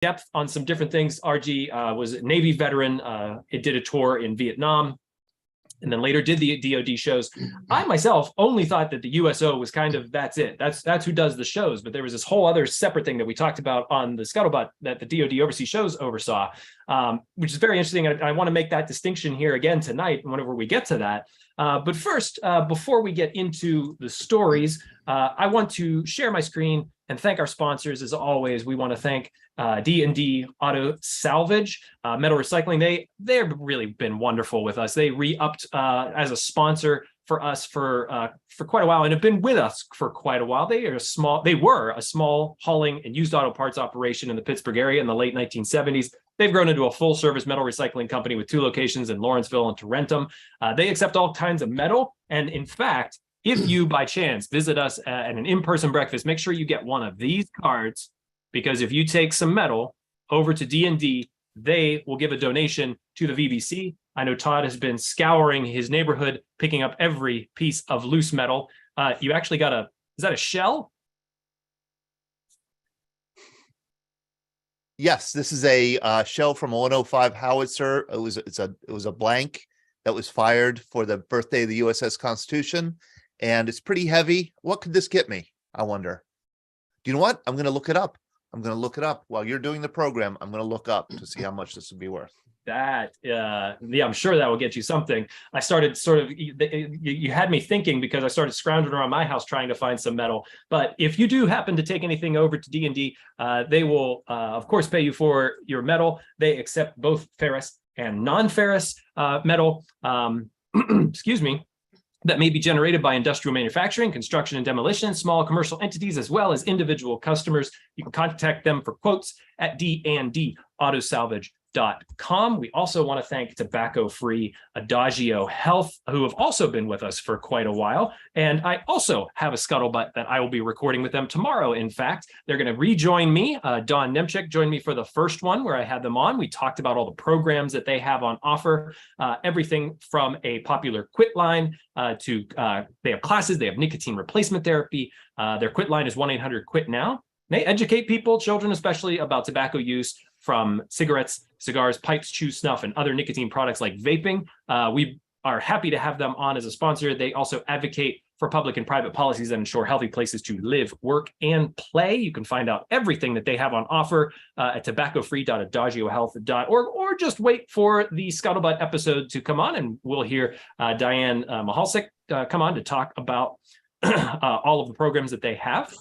depth on some different things. RG was a Navy veteran. It did a tour in Vietnam, and then later did the DoD shows. I myself only thought that the USO was kind of, that's it. That's who does the shows. But there was this whole other separate thing that we talked about on the Scuttlebutt that the DoD overseas shows oversaw, which is very interesting. I want to make that distinction here again tonight whenever we get to that. But first, before we get into the stories, I want to share my screen and thank our sponsors. As always, we want to thank D&D Auto Salvage, Metal Recycling. They've really been wonderful with us. They re-upped as a sponsor for us for quite a while and have been with us for quite a while. They were a small hauling and used auto parts operation in the Pittsburgh area in the late 1970s. They've grown into a full-service metal recycling company with 2 locations in Lawrenceville and Tarentum. They accept all kinds of metal, and in fact, if you by chance visit us at an in-person breakfast, make sure you get one of these cards, because if you take some metal over to D&D, they will give a donation to the VBC. I know Todd has been scouring his neighborhood, picking up every piece of loose metal. You actually got is that a shell? Yes, this is a shell from a 105 howitzer. It was a blank that was fired for the birthday of the USS Constitution, and it's pretty heavy. What could this get me? I wonder. Do you know what? I'm going to look it up. While you're doing the program. I'm going to look up to see how much this would be worth. That, yeah, I'm sure that will get you something. I started you had me thinking, because I started scrounging around my house trying to find some metal. But if you do happen to take anything over to D&D, they will, of course, pay you for your metal. They accept both ferrous and non-ferrous metal. Excuse me. That may be generated by industrial manufacturing, construction and demolition, small commercial entities, as well as individual customers. You can contact them for quotes at D&Dautosalvage.com. We also want to thank tobacco-free Adagio Health, who have also been with us for quite a while. And I also have a Scuttlebutt that I will be recording with them tomorrow. In fact, they're going to rejoin me. Don Nemchik joined me for the first one where I had them on. We talked about all the programs that they have on offer, everything from a popular quit line to they have classes, they have nicotine replacement therapy. Their quit line is 1-800-QUIT-NOW. They educate people, children especially, about tobacco use, from cigarettes, cigars, pipes, chew, snuff, and other nicotine products like vaping. We are happy to have them on as a sponsor. They also advocate for public and private policies that ensure healthy places to live, work, and play. You can find out everything that they have on offer at tobaccofree.adagiohealth.org, or just wait for the Scuttlebutt episode to come on, and we'll hear Diane Mahalsik come on to talk about all of the programs that they have.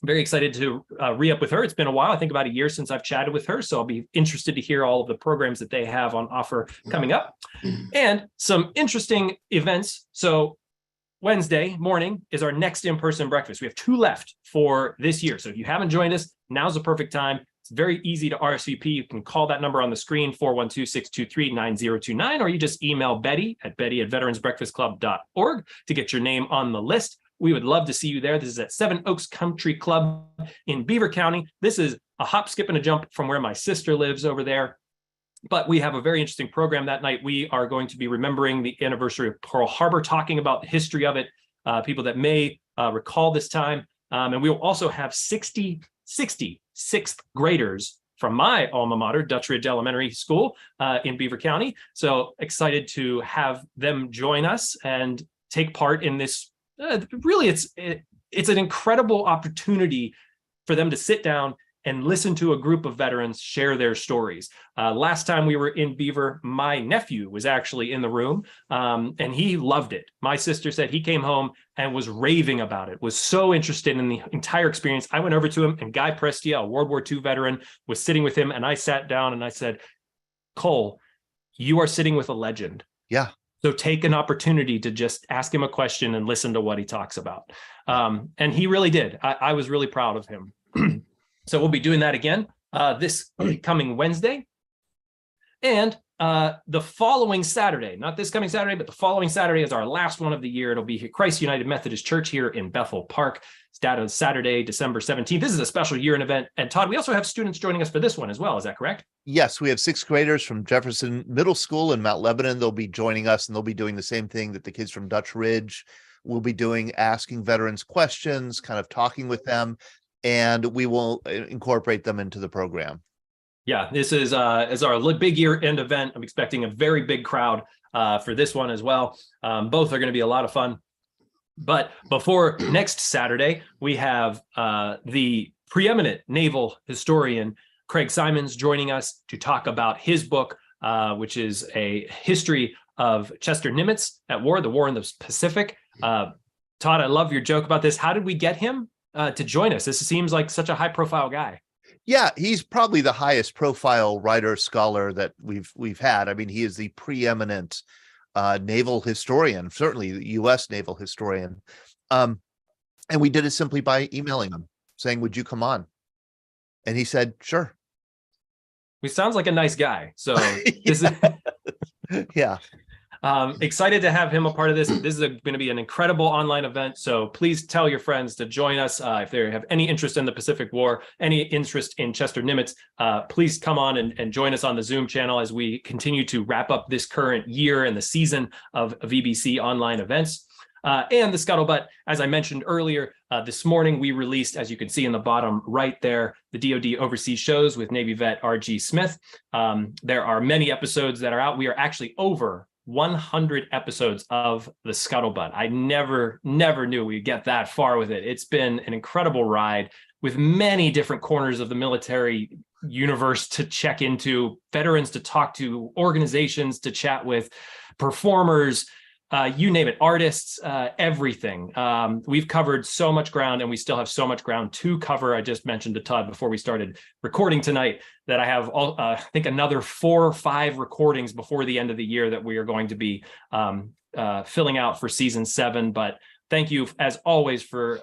Very excited to re-up with her. It's been a while, I think about a year since I've chatted with her. So I'll be interested to hear all of the programs that they have on offer coming up and some interesting events. So Wednesday morning is our next in-person breakfast. We have 2 left for this year. So if you haven't joined us, now's the perfect time. It's very easy to RSVP. You can call that number on the screen, 412-623-9029, or you just email Betty at veteransbreakfastclub.org to get your name on the list. We would love to see you there. This is at Seven Oaks Country Club in Beaver County. This is a hop, skip, and a jump from where my sister lives over there. But we have a very interesting program that night. We are going to be remembering the anniversary of Pearl Harbor, talking about the history of it, people that may recall this time. And we will also have 60 sixth graders from my alma mater, Dutch Ridge Elementary School in Beaver County. So excited to have them join us and take part in this. Really, it's an incredible opportunity for them to sit down and listen to a group of veterans share their stories. Last time we were in Beaver, my nephew was actually in the room, and he loved it. My sister said he came home and was raving about it, was so interested in the entire experience. I went over to him, and Guy Prestia, a World War II veteran, was sitting with him, and I sat down and I said, Cole, you are sitting with a legend. Yeah. So take an opportunity to just ask him a question and listen to what he talks about. And he really did. I was really proud of him. So we'll be doing that again this coming Wednesday. And the following Saturday, not this coming Saturday, but the following Saturday is our last one of the year. It'll be Christ United Methodist Church here in Bethel Park. It's Saturday, December 17th. This is a special year-end event. And Todd, we also have students joining us for this one as well. Is that correct? Yes, we have 6th graders from Jefferson Middle School in Mount Lebanon. They'll be joining us, and they'll be doing the same thing that the kids from Dutch Ridge will be doing, asking veterans questions, kind of talking with them, and we will incorporate them into the program. Yeah, this is our big year-end event. I'm expecting a very big crowd for this one as well. Both are going to be a lot of fun. But before next Saturday, we have the preeminent naval historian, Craig Simons, joining us to talk about his book, which is a history of Chester Nimitz at war, the war in the Pacific. Todd, I love your joke about this. How did we get him to join us? This seems like such a high-profile guy. Yeah, he's probably the highest profile writer scholar that we've had. I mean, he is the preeminent naval historian, certainly the U.S. naval historian. And we did it simply by emailing him saying, "Would you come on?" And he said, "Sure." He sounds like a nice guy. So this is yeah. Excited to have him a part of this. This is going to be an incredible online event. So please tell your friends to join us. If they have any interest in the Pacific War, any interest in Chester Nimitz, please come on and join us on the Zoom channel as we continue to wrap up this current year and the season of VBC online events. And the Scuttlebutt, as I mentioned earlier, this morning we released, as you can see in the bottom right there, the DoD Overseas Shows with Navy vet R.G. Smith. There are many episodes that are out. We are actually over 100 episodes of the Scuttlebutt. I never knew we'd get that far with it. It's been an incredible ride with many different corners of the military universe to check into, veterans to talk to, organizations to chat with, performers, you name it, artists, everything. We've covered so much ground and we still have so much ground to cover. I just mentioned to Todd before we started recording tonight that I have, I think, another 4 or 5 recordings before the end of the year that we are going to be filling out for season 7. But thank you, as always, for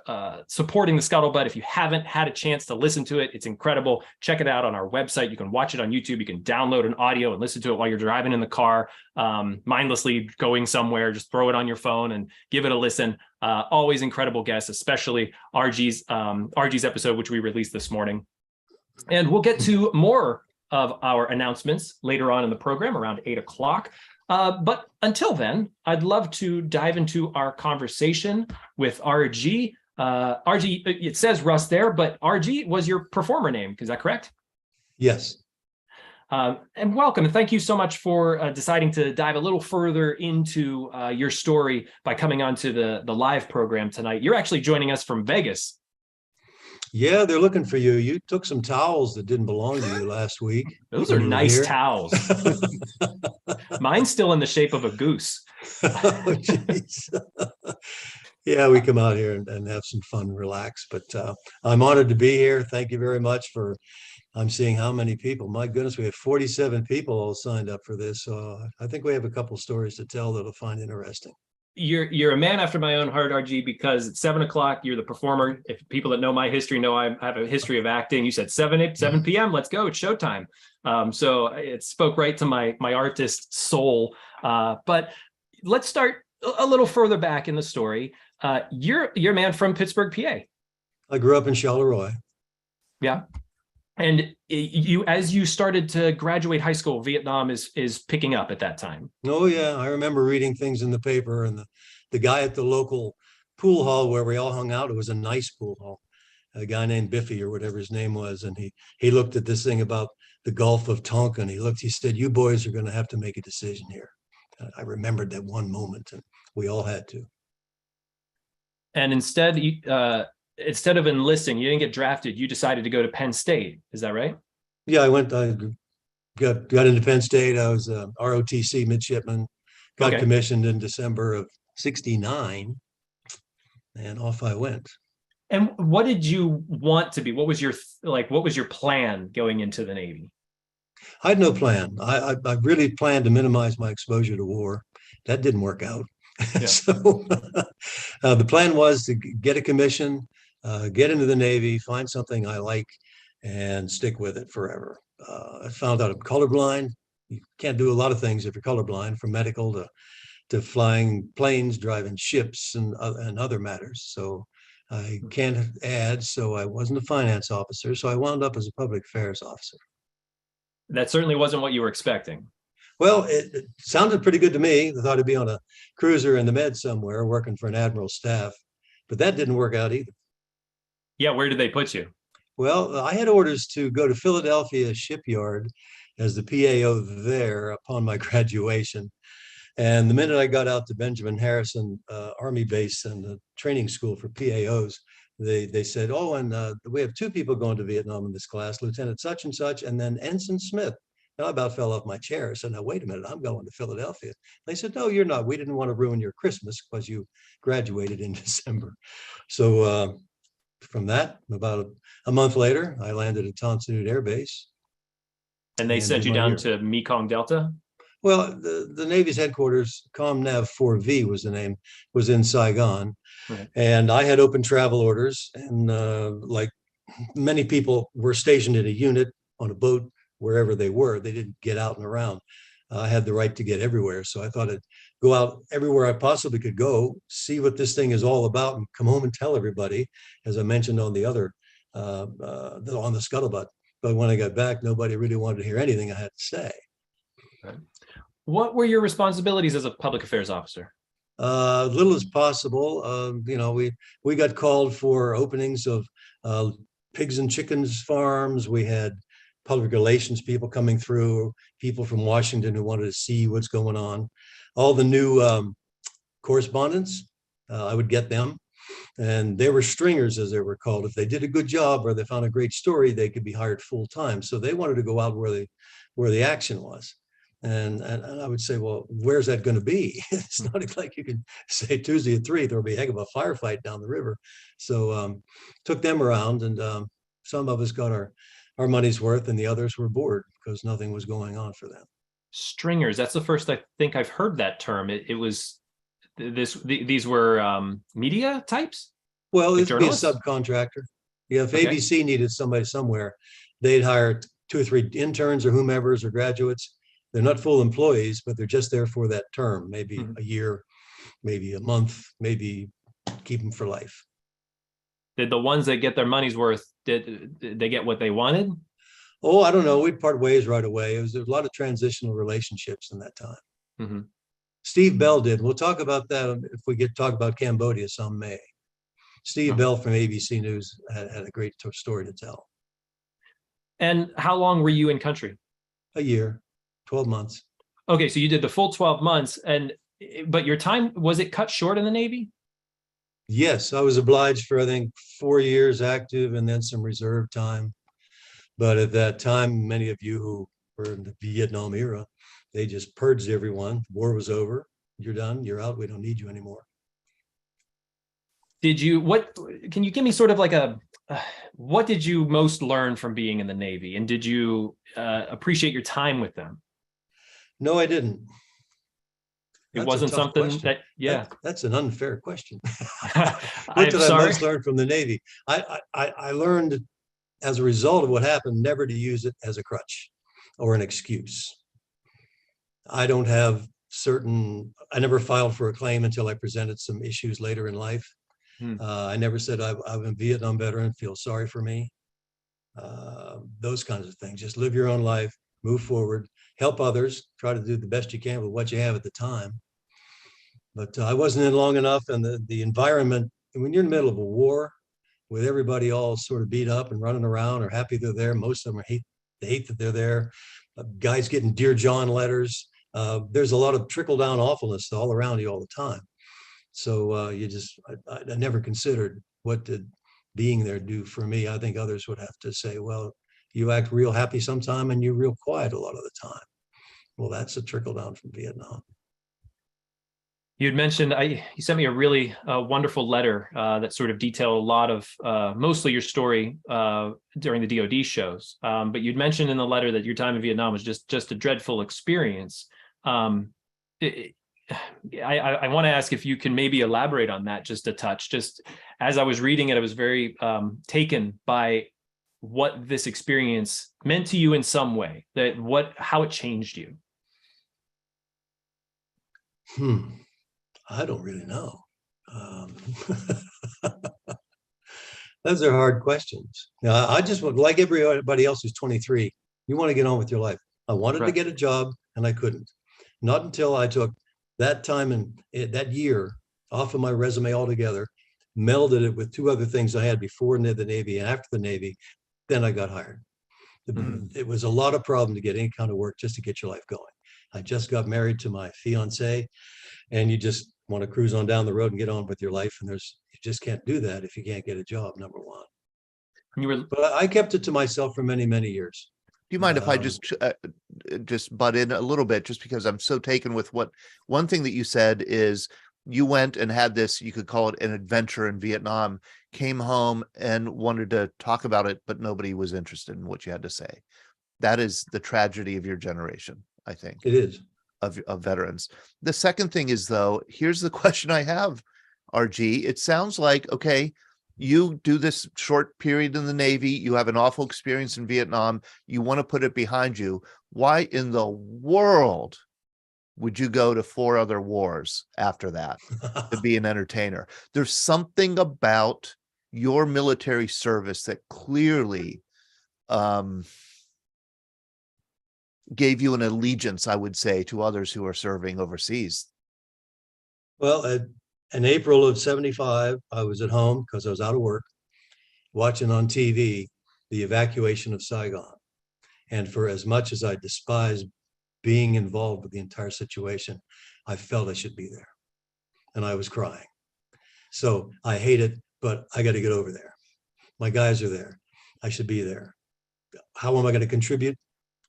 supporting the Scuttlebutt. If you haven't had a chance to listen to it, it's incredible. Check it out on our website. You can watch it on YouTube. You can download an audio and listen to it while you're driving in the car, mindlessly going somewhere. Just throw it on your phone and give it a listen. Always incredible guests, especially RG's episode, which we released this morning. And we'll get to more of our announcements later on in the program around 8 o'clock. But until then, I'd love to dive into our conversation with RG. RG, it says Russ there, but RG was your performer name. Is that correct? Yes. And welcome. And thank you so much for deciding to dive a little further into your story by coming onto the live program tonight. You're actually joining us from Vegas. Yeah, they're looking for you. You took some towels that didn't belong to you last week. Those are nice towels. Mine's still in the shape of a goose. Oh, geez. Yeah, we come out here and have some fun, relax. But I'm honored to be here. Thank you very much I'm seeing how many people. My goodness, we have 47 people all signed up for this. So I think we have a couple stories to tell that I'll find interesting. You're a man after my own heart, RG, because at 7 o'clock, you're the performer. If people that know my history know I have a history of acting. You said 7 p.m. Let's go. It's showtime. So it spoke right to my artist soul. But let's start a little further back in the story. You're a man from Pittsburgh, PA. I grew up in Charleroi. Yeah. And as you started to graduate high school, Vietnam is picking up at that time. Oh, yeah. I remember reading things in the paper, and the guy at the local pool hall where we all hung out, it was a nice pool hall, a guy named Biffy or whatever his name was. And he looked at this thing about the Gulf of Tonkin. He said, "You boys are going to have to make a decision here." I remembered that one moment, and we all had to. And instead of enlisting, you didn't get drafted. You decided to go to Penn State. Is that right? Yeah, I got into Penn State. I was a ROTC midshipman, got commissioned in December of '69, and off I went. And what did you want to be? What was your plan going into the Navy? I had no plan. I really planned to minimize my exposure to war. That didn't work out. Yeah. So the plan was to get a commission, get into the Navy, find something I like, and stick with it forever. I found out I'm colorblind. You can't do a lot of things if you're colorblind, from medical to flying planes, driving ships, and other matters. So I can't add. So I wasn't a finance officer. So I wound up as a public affairs officer. That certainly wasn't what you were expecting. Well, it sounded pretty good to me. I thought I'd be on a cruiser in the Med somewhere working for an admiral's staff, but that didn't work out either. Yeah, where did they put you? Well, I had orders to go to Philadelphia shipyard as the PAO there upon my graduation. And the minute I got out to Benjamin Harrison Army Base and the training school for PAOs, they said, oh, and we have two people going to Vietnam in this class, Lieutenant such and then Ensign Smith. And I about fell off my chair. I said, now, wait a minute, I'm going to Philadelphia. They said, no, you're not. We didn't want to ruin your Christmas because you graduated in December. So from that, about a month later, I landed at Tonsanut Air Base. And they sent you down to Mekong Delta? Well, the Navy's headquarters, ComNav 4V was the name, was in Saigon. Right. And I had open travel orders. And like many people were stationed in a unit on a boat, wherever they were. They didn't get out and around. I had the right to get everywhere. So I thought I'd go out everywhere I possibly could go, see what this thing is all about, and come home and tell everybody, as I mentioned on the other, on the Scuttlebutt. But when I got back, nobody really wanted to hear anything I had to say. Right. What were your responsibilities as a public affairs officer? Little as possible. You know, we got called for openings of pigs and chickens farms. We had public relations people coming through, people from Washington who wanted to see what's going on. All the new correspondents, I would get them. And they were stringers, as they were called. If they did a good job or they found a great story, they could be hired full time. So they wanted to go out where the action was. And I would say, well, where's that going to be? It's not like you can say Tuesday at 3, there'll be a heck of a firefight down the river. So took them around, and some of us got our money's worth, and the others were bored because nothing was going on for them. Stringers, that's the first I think I've heard that term. It was these were media types? Well, like it'd be a subcontractor. Yeah, if ABC needed somebody somewhere, they'd hire 2 or 3 interns or whomevers or graduates. They're not full employees, but they're just there for that term, maybe a year, maybe a month, maybe keep them for life. Did the ones that get their money's worth, did they get what they wanted? Oh, I don't know. We'd part ways right away. There was a lot of transitional relationships in that time. Mm-hmm. Steve Bell did. We'll talk about that if we get to talk about Cambodia some May. Steve Bell from ABC News had a great story to tell. And how long were you in country? A year, 12 months. Okay, so you did the full 12 months, but your time, was it cut short in the Navy? Yes, I was obliged for, I think, 4 years active and then some reserve time. But at that time, many of you who were in the Vietnam era, they just purged everyone. War was over. You're done. You're out. We don't need you anymore. Can you give me sort of like what did you most learn from being in the Navy? And did you appreciate your time with them? No, I didn't. It wasn't something that, that's an unfair question. What did I most learn from the Navy? I learned, as a result of what happened, never to use it as a crutch or an excuse. I never filed for a claim until I presented some issues later in life. I never said I'm a Vietnam veteran, feel sorry for me. Those kinds of things. Just live your own life, move forward, help others, try to do the best you can with what you have at the time. But I wasn't in long enough, and the environment, when you're in the middle of a war with everybody all sort of beat up and running around or happy they're there, most of them hate that they're there. Guys getting Dear John letters. There's a lot of trickle down awfulness all around you all the time. So I never considered what did being there do for me. I think others would have to say, well, you act real happy sometime and you're real quiet a lot of the time. Well, that's a trickle down from Vietnam. You'd mentioned, you sent me a really wonderful letter that sort of detailed a lot of mostly your story during the DoD shows. But you'd mentioned in the letter that your time in Vietnam was just a dreadful experience. I want to ask if you can maybe elaborate on that just a touch. Just as I was reading it, I was very taken by what this experience meant to you in some way, how it changed you. I don't really know. Those are hard questions. I just want, like everybody else who's 23, you want to get on with your life. I wanted to get a job and I couldn't. Not until I took that time and that year off of my resume altogether, melded it with 2 other things I had before the Navy and after the Navy, then I got hired. It was a lot of problem to get any kind of work just to get your life going. I just got married to my fiance, and you just want to cruise on down the road and get on with your life. And you just can't do that if you can't get a job, number one. But I kept it to myself for many, many years. Do you mind if I just butt in a little bit, just because I'm so taken with one thing that you said is you went and had this, you could call it an adventure in Vietnam, came home and wanted to talk about it, but nobody was interested in what you had to say. That is the tragedy of your generation, I think. It is. Of veterans. The second thing is, though, here's the question I have, RG. It sounds like, okay, you do this short period in the Navy, you have an awful experience in Vietnam, you want to put it behind you. Why in the world would you go to 4 other wars after that to be an entertainer? There's something about your military service that clearly gave you an allegiance, I would say, to others who are serving overseas. Well, in April of 75, I was at home because I was out of work, watching on TV the evacuation of Saigon. And for as much as I despise being involved with the entire situation, I felt I should be there. And I was crying. So I hate it, but I got to get over there. My guys are there. I should be there. How am I going to contribute?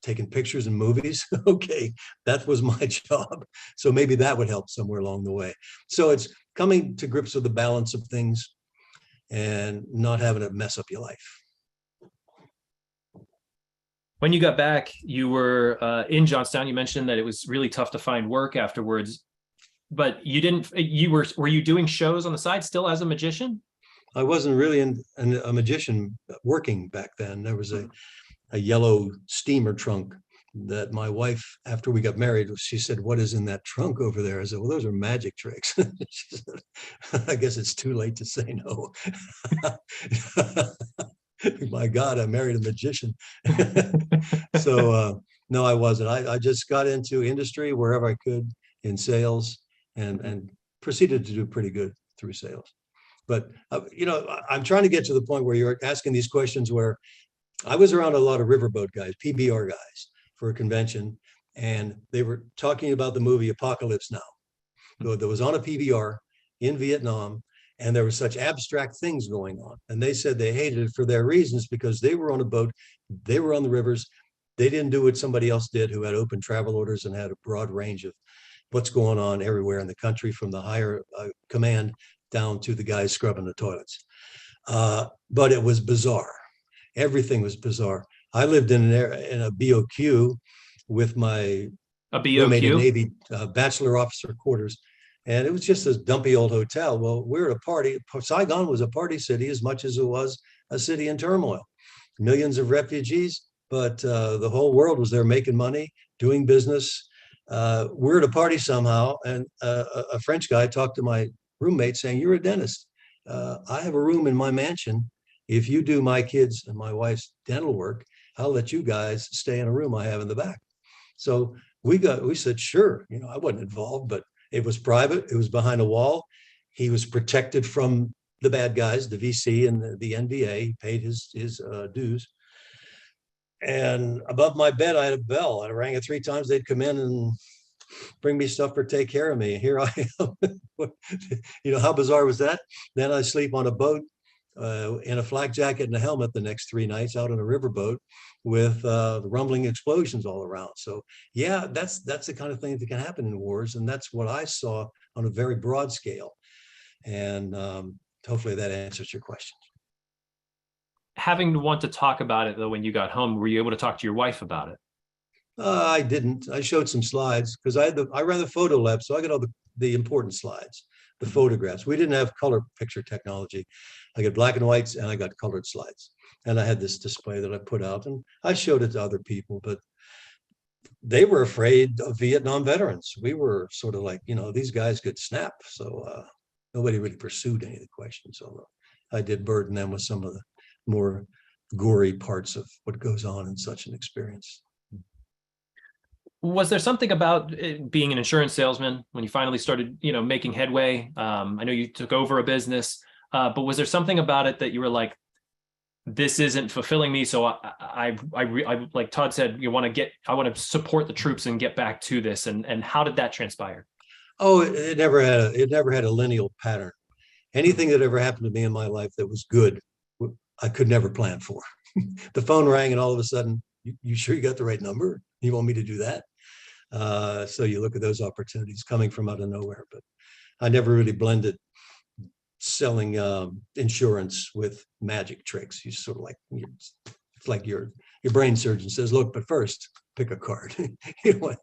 Taking pictures and movies. Okay, that was my job. So maybe that would help somewhere along the way. So it's coming to grips with the balance of things and not having it mess up your life. When you got back, you were in Johnstown. You mentioned that it was really tough to find work afterwards, but were you doing shows on the side still as a magician? I wasn't really a magician working back then. There was a yellow steamer trunk that my wife, after we got married, she said, "What is in that trunk over there?" I said, "Well, those are magic tricks." She said, "I guess it's too late to say no." My God, I married a magician. So no, I wasn't. I just got into industry wherever I could in sales and proceeded to do pretty good through sales. But I'm trying to get to the point where you're asking these questions where I was around a lot of riverboat guys, PBR guys, for a convention, and they were talking about the movie Apocalypse Now. That was on a PBR in Vietnam, and there were such abstract things going on. And they said they hated it for their reasons, because they were on a boat, they were on the rivers, they didn't do what somebody else did who had open travel orders and had a broad range of what's going on everywhere in the country, from the higher command down to the guys scrubbing the toilets. But it was bizarre. Everything was bizarre. I lived in a BOQ with my roommate in Navy, bachelor officer quarters, and it was just this dumpy old hotel. Well, we're at a party. Saigon was a party city as much as it was a city in turmoil. Millions of refugees, but the whole world was there making money, doing business. We're at a party somehow, and a French guy talked to my roommate saying, "You're a dentist. I have a room in my mansion. If you do my kids and my wife's dental work, I'll let you guys stay in a room I have in the back." So we said, sure. I wasn't involved, but it was private. It was behind a wall. He was protected from the bad guys, the VC and the NBA. He paid his dues. And above my bed, I had a bell. I rang it 3 times. They'd come in and bring me stuff or take care of me. Here I am. How bizarre was that? Then I sleep on a boat in a flak jacket and a helmet the next 3 nights out on a riverboat with the rumbling explosions all around. So yeah, that's the kind of thing that can happen in wars. And that's what I saw on a very broad scale. And hopefully that answers your question. Having to want to talk about it, though, when you got home, were you able to talk to your wife about it? I didn't. I showed some slides because I ran the photo lab, so I got all the important slides, the photographs. We didn't have color picture technology. I got black and whites and I got colored slides. And I had this display that I put out, and I showed it to other people, but they were afraid of Vietnam veterans. We were sort of like, these guys could snap. So nobody really pursued any of the questions, although I did burden them with some of the more gory parts of what goes on in such an experience. Was there something about being an insurance salesman when you finally started, making headway? I know you took over a business, but was there something about it that you were like, this isn't fulfilling me. So I like Todd said, I want to support the troops and get back to this. And how did that transpire? Oh, it never had a linear pattern. Anything that ever happened to me in my life that was good, I could never plan for. The phone rang and all of a sudden, you sure you got the right number? You want me to do that? So you look at those opportunities coming from out of nowhere, but I never really blended selling insurance with magic tricks. You sort of like, it's like your brain surgeon says, look, but first pick a card. You know what?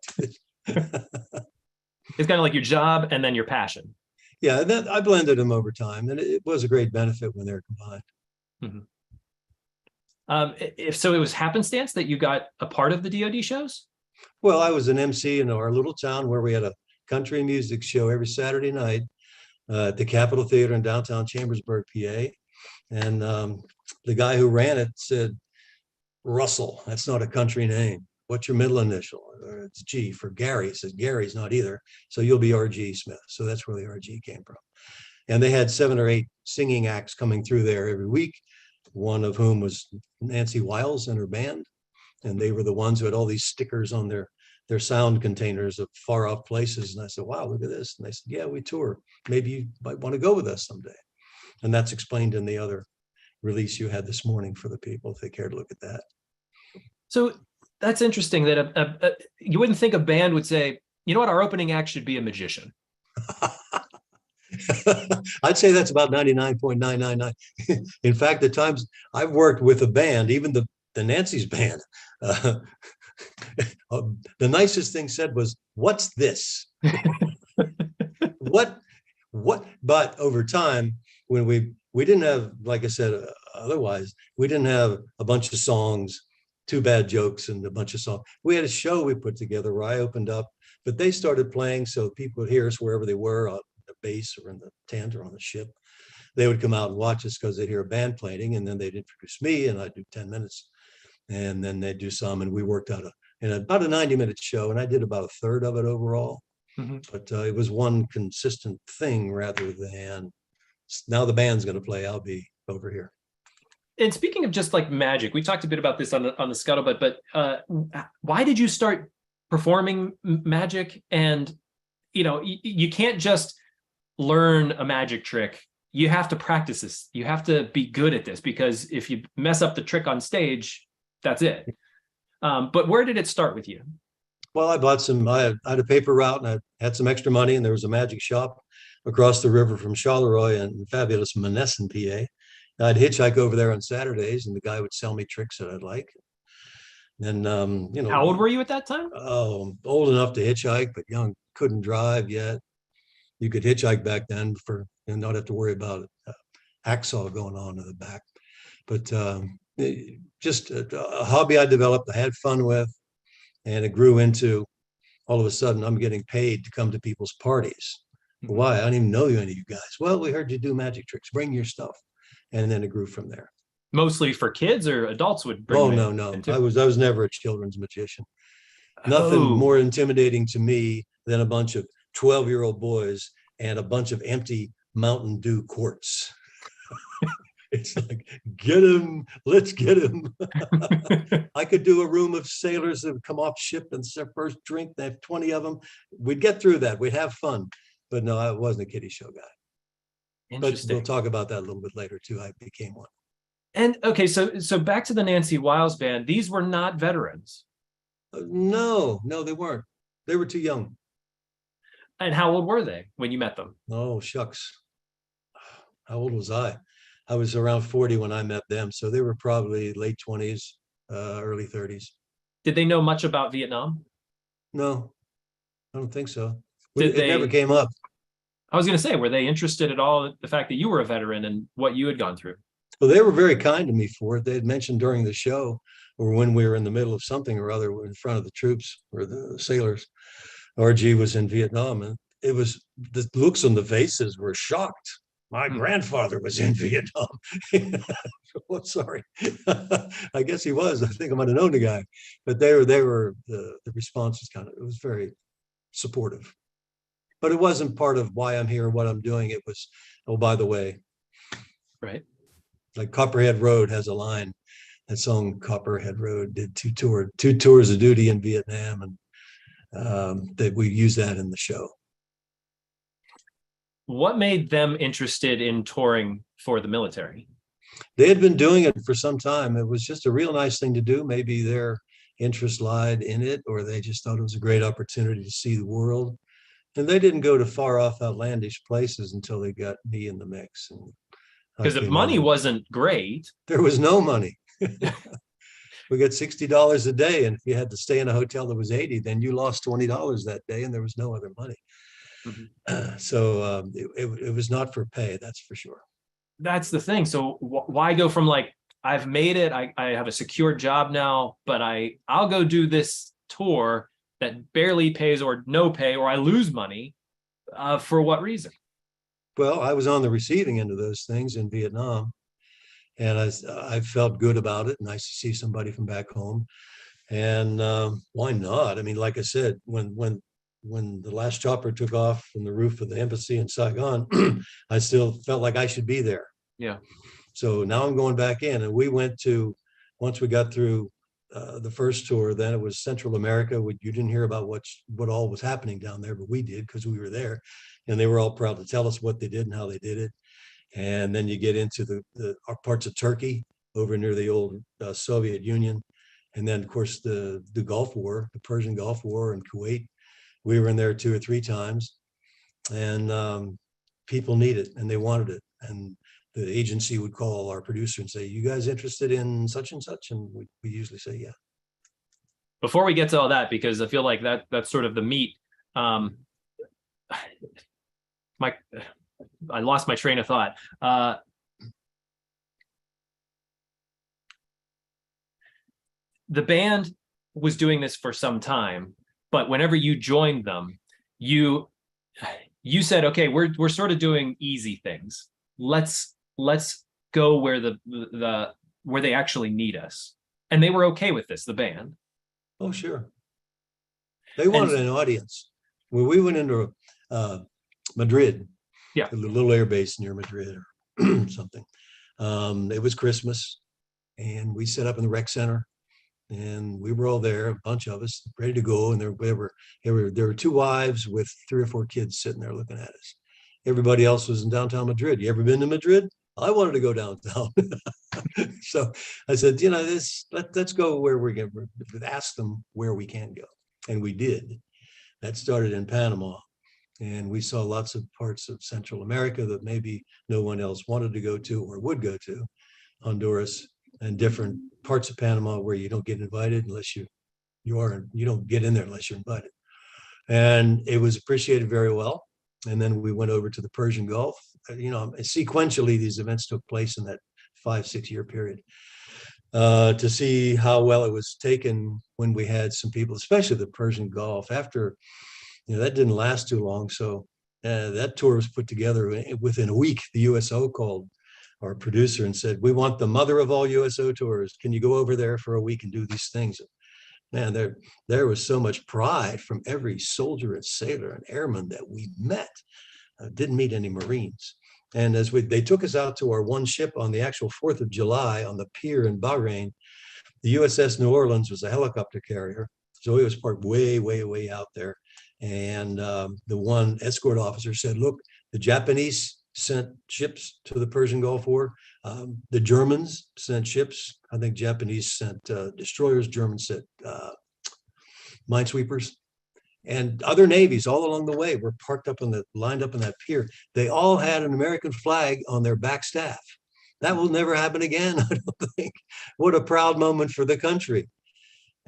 It's kind of like your job and then your passion. Yeah, I blended them over time, and it was a great benefit when they're combined. If so, it was happenstance that you got a part of the DoD shows? Well, I was an MC in our little town where we had a country music show every Saturday night at the Capitol Theater in downtown Chambersburg, PA. And the guy who ran it said, Russell, that's not a country name. What's your middle initial? It's G for Gary. He says, Gary's not either. So you'll be RG Smith. So that's where the RG came from. And they had 7 or 8 singing acts coming through there every week, one of whom was Nancy Wiles and her band. And they were the ones who had all these stickers on their sound containers of far off places. And I said, wow, look at this. And they said, yeah, we tour. Maybe you might want to go with us someday. And that's explained in the other release you had this morning for the people, if they care to look at that. So that's interesting that you wouldn't think a band would say, you know what, our opening act should be a magician. I'd say that's about 99.999. In fact, the times I've worked with a band, even the Nancy's band, the nicest thing said was, what's this? What? But over time, when we didn't have, like I said, otherwise, we didn't have a bunch of songs, 2 bad jokes and a bunch of songs. We had a show we put together where I opened up, but they started playing so people would hear us wherever they were, on the base or in the tent or on the ship. They would come out and watch us because they'd hear a band playing, and then they'd introduce me, and I'd do 10 minutes, and then they'd do some, and we worked out about a 90-minute show, and I did about a third of it overall. But it was one consistent thing rather than now the band's going to play, I'll be over here. And speaking of just like magic, we talked a bit about this on the Scuttlebutt, but why did you start performing magic? And, you can't just learn a magic trick. You have to practice this. You have to be good at this, because if you mess up the trick on stage, that's it. But where did it start with you? Well, I had a paper route, and I had some extra money, and there was a magic shop across the river from Charleroi in fabulous Monessen, PA. I'd hitchhike over there on Saturdays, and the guy would sell me tricks that I'd like. And how old were you at that time? Oh, old enough to hitchhike, but young, couldn't drive yet. You could hitchhike back then and not have to worry about hacksaw going on in the back. But just a hobby I developed, I had fun with, and it grew into, all of a sudden, I'm getting paid to come to people's parties. Why? I don't even know any of you guys. Well, we heard you do magic tricks. Bring your stuff. And then it grew from there. Mostly for kids, or adults would bring? Oh, no. I was never a children's magician. Nothing more intimidating to me than a bunch of 12-year-old boys and a bunch of empty Mountain Dew quarts. It's like, get him, let's get him. I could do a room of sailors that would come off ship and their first drink. They have 20 of them. We'd get through that. We'd have fun. But no, I wasn't a kiddie show guy. But we'll talk about that a little bit later too. I became one. And okay, so back to the Nancy Wiles Band. These were not veterans. No, they weren't. They were too young. And how old were they when you met them? Oh, shucks. How old was I? I was around 40 when I met them. So they were probably late 20s, early 30s. Did they know much about Vietnam? No, I don't think so. It never came up. I was going to say, were they interested at all in the fact that you were a veteran and what you had gone through? Well, they were very kind to me for it. They had mentioned during the show, or when we were in the middle of something or other in front of the troops or the sailors, RG was in Vietnam, and it was, the looks on the faces were shocked. My grandfather was in Vietnam. Oh, sorry. I guess he was. I think I might have known the guy, but they were the response was it was very supportive. But it wasn't part of why I'm here, what I'm doing. It was, oh, by the way. Right. like Copperhead Road has a line. That song Copperhead Road did two tours of duty in Vietnam, and that we use that in the show. What made them interested in touring for the military? They had been doing it for some time. It was just a real nice thing to do. Maybe their interest lied in it, or they just thought it was a great opportunity to see the world. And they didn't go to far off outlandish places until they got me in the mix. Because if money wasn't great, there was no money. We got $60 a day, and if you had to stay in a hotel that was 80, then you lost $20 that day, and there was no other money. So it was not for pay, that's for sure. That's the thing. So why go from like, I've made it, I have a secure job now, but I'll go do this tour that barely pays or no pay, or I lose money, for what reason? Well, I was on the receiving end of those things in Vietnam, and I felt good about it. Nice to see somebody from back home. And why not? I mean, like I said, when the last chopper took off from the roof of the embassy in Saigon, I still felt like I should be there. Yeah. So now I'm going back in, and we went to, once we got through the first tour, then it was Central America. You didn't hear about what all was happening down there, but we did, because we were there, and they were all proud to tell us what they did and how they did it. And then you get into the parts of Turkey over near the old Soviet Union. And then, of course, the Gulf War, the Persian Gulf War in Kuwait. We were in there 2 or 3 times, and people need it and they wanted it. And the agency would call our producer and say, "You guys interested in such and such?" And we usually say, yeah. Before we get to all that, because I feel like that's sort of the meat. I lost my train of thought. The band was doing this for some time, but whenever you joined them, you said, okay, we're sort of doing easy things. Let's go where where they actually need us. And they were okay with this, the band. Oh, sure. They wanted an audience. When we went into Madrid, yeah, a little air base near Madrid or something. It was Christmas, and we set up in the rec center, and we were all there, a bunch of us, ready to go. And there were 2 wives with 3 or 4 kids sitting there looking at us. Everybody else was in downtown Madrid. You ever been to Madrid? I wanted to go downtown. So I said, let's go where we're going to ask them where we can go. And we did. That started in Panama. And we saw lots of parts of Central America that maybe no one else wanted to go to or would go to. Honduras and different parts of Panama where you don't get invited unless you don't get in there unless you're invited. And it was appreciated very well. And then we went over to the Persian Gulf. Sequentially, these events took place in that 5-6 year period, to see how well it was taken when we had some people, especially the Persian Gulf. After, that didn't last too long. So that tour was put together within a week. The USO called our producer and said, "We want the mother of all USO tours. Can you go over there for a week and do these things?" Man, there was so much pride from every soldier and sailor and airman that we met. Didn't meet any Marines. And as they took us out to our one ship on the actual 4th of July on the pier in Bahrain, the USS New Orleans was a helicopter carrier. So it was parked way, way, way out there. And the one escort officer said, "Look, the Japanese sent ships to the Persian Gulf War. The Germans sent ships. I think Japanese sent destroyers, Germans sent minesweepers. And other navies all along the way were lined up in that pier. They all had an American flag on their back staff. That will never happen again, I don't think. What a proud moment for the country."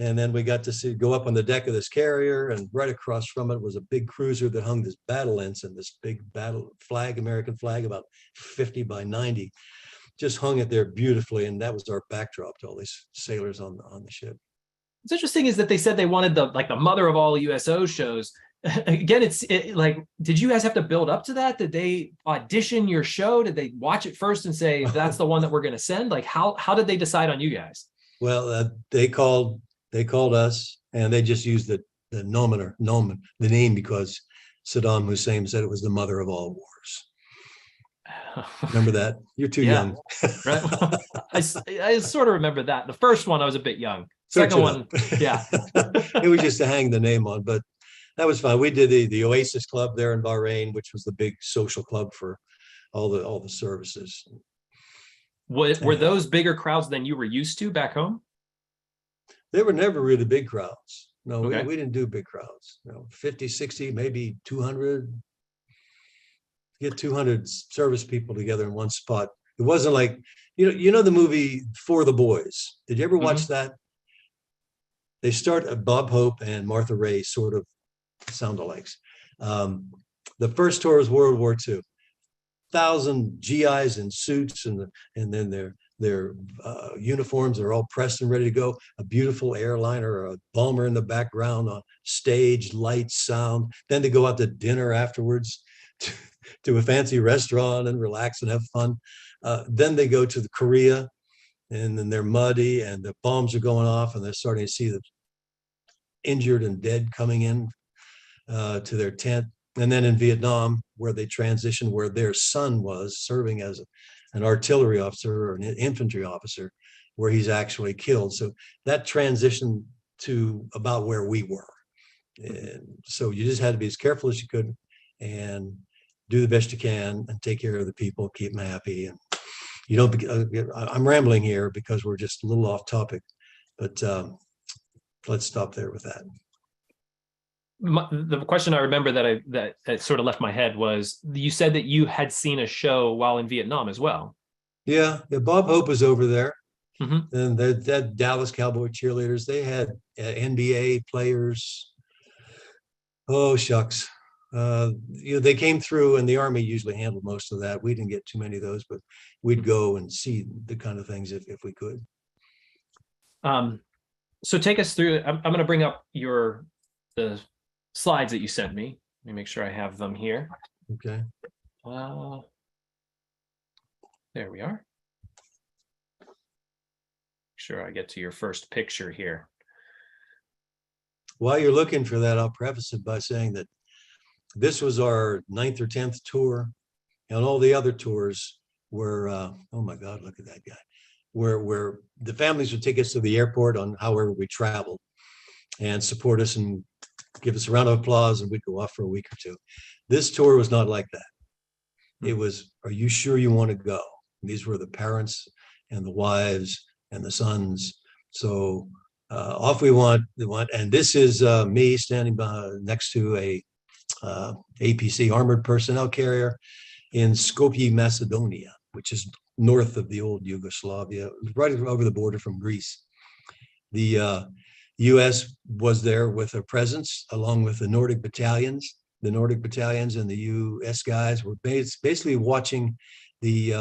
And then we got to go up on the deck of this carrier, and right across from it was a big cruiser that hung this battle ensign, this big battle flag, American flag, about 50 by 90, just hung it there beautifully. And that was our backdrop to all these sailors on the ship. What's interesting is that they said they wanted the mother of all USO shows. Again, did you guys have to build up to that? Did they audition your show? Did they watch it first and say, that's the one that we're going to send? Like, how did they decide on you guys? Well, they called us, and they just used the name, because Saddam Hussein said it was the mother of all wars. Remember that? You're too Yeah. young. Right. I sort of remember that. The first one, I was a bit young. Search Second it one, up. yeah. It was just to hang the name on, but that was fun. We did the Oasis Club there in Bahrain, which was the big social club for all the services. Were those bigger crowds than you were used to back home? They were never really big crowds. No, Okay. we didn't do big crowds. 50, 60, maybe 200. Get 200 service people together in one spot. It wasn't like, you know the movie For the Boys. Did you ever watch that? They start Bob Hope and Martha Ray sort of sound alikes. The first tour was World War II. 1,000 GIs in suits, and then their uniforms are all pressed and ready to go. A beautiful airliner, a bomber in the background, on stage, lights, sound. Then they go out to dinner afterwards to a fancy restaurant and relax and have fun. Then they go to the Korea, and then they're muddy and the bombs are going off, and they're starting to see the injured and dead coming in to their tent. And then in Vietnam, where they transitioned, where their son was serving as an artillery officer or an infantry officer, where he's actually killed. So that transitioned to about where we were. And so you just had to be as careful as you could and do the best you can and take care of the people, keep them happy. And you don't, I'm rambling here because we're just a little off topic, but let's stop there with that. The question I remember that sort of left my head was, you said that you had seen a show while in Vietnam as well. Yeah, Bob Hope was over there. Mm-hmm. And that Dallas Cowboy cheerleaders, they had NBA players. Oh, shucks. They came through, and the Army usually handled most of that. We didn't get too many of those, but we'd go and see the kind of things if we could. So take us through. I'm going to bring up the slides that you sent me. Let me make sure I have them here. Okay. There we are. Make sure I get to your first picture here. While you're looking for that, I'll preface it by saying that this was our 9th or 10th tour, and all the other tours were, oh my God, look at that guy, where the families would take us to the airport on however we traveled and support us and give us a round of applause, and we'd go off for a week or two. This tour was not like that. It was, are you sure you want to go? And these were the parents and the wives and the sons. So off we went. And this is me standing next to a APC armored personnel carrier in Skopje, Macedonia, which is north of the old Yugoslavia, right over the border from Greece. The U.S. was there with a presence, along with the Nordic battalions. The Nordic battalions and the U.S. guys were basically watching the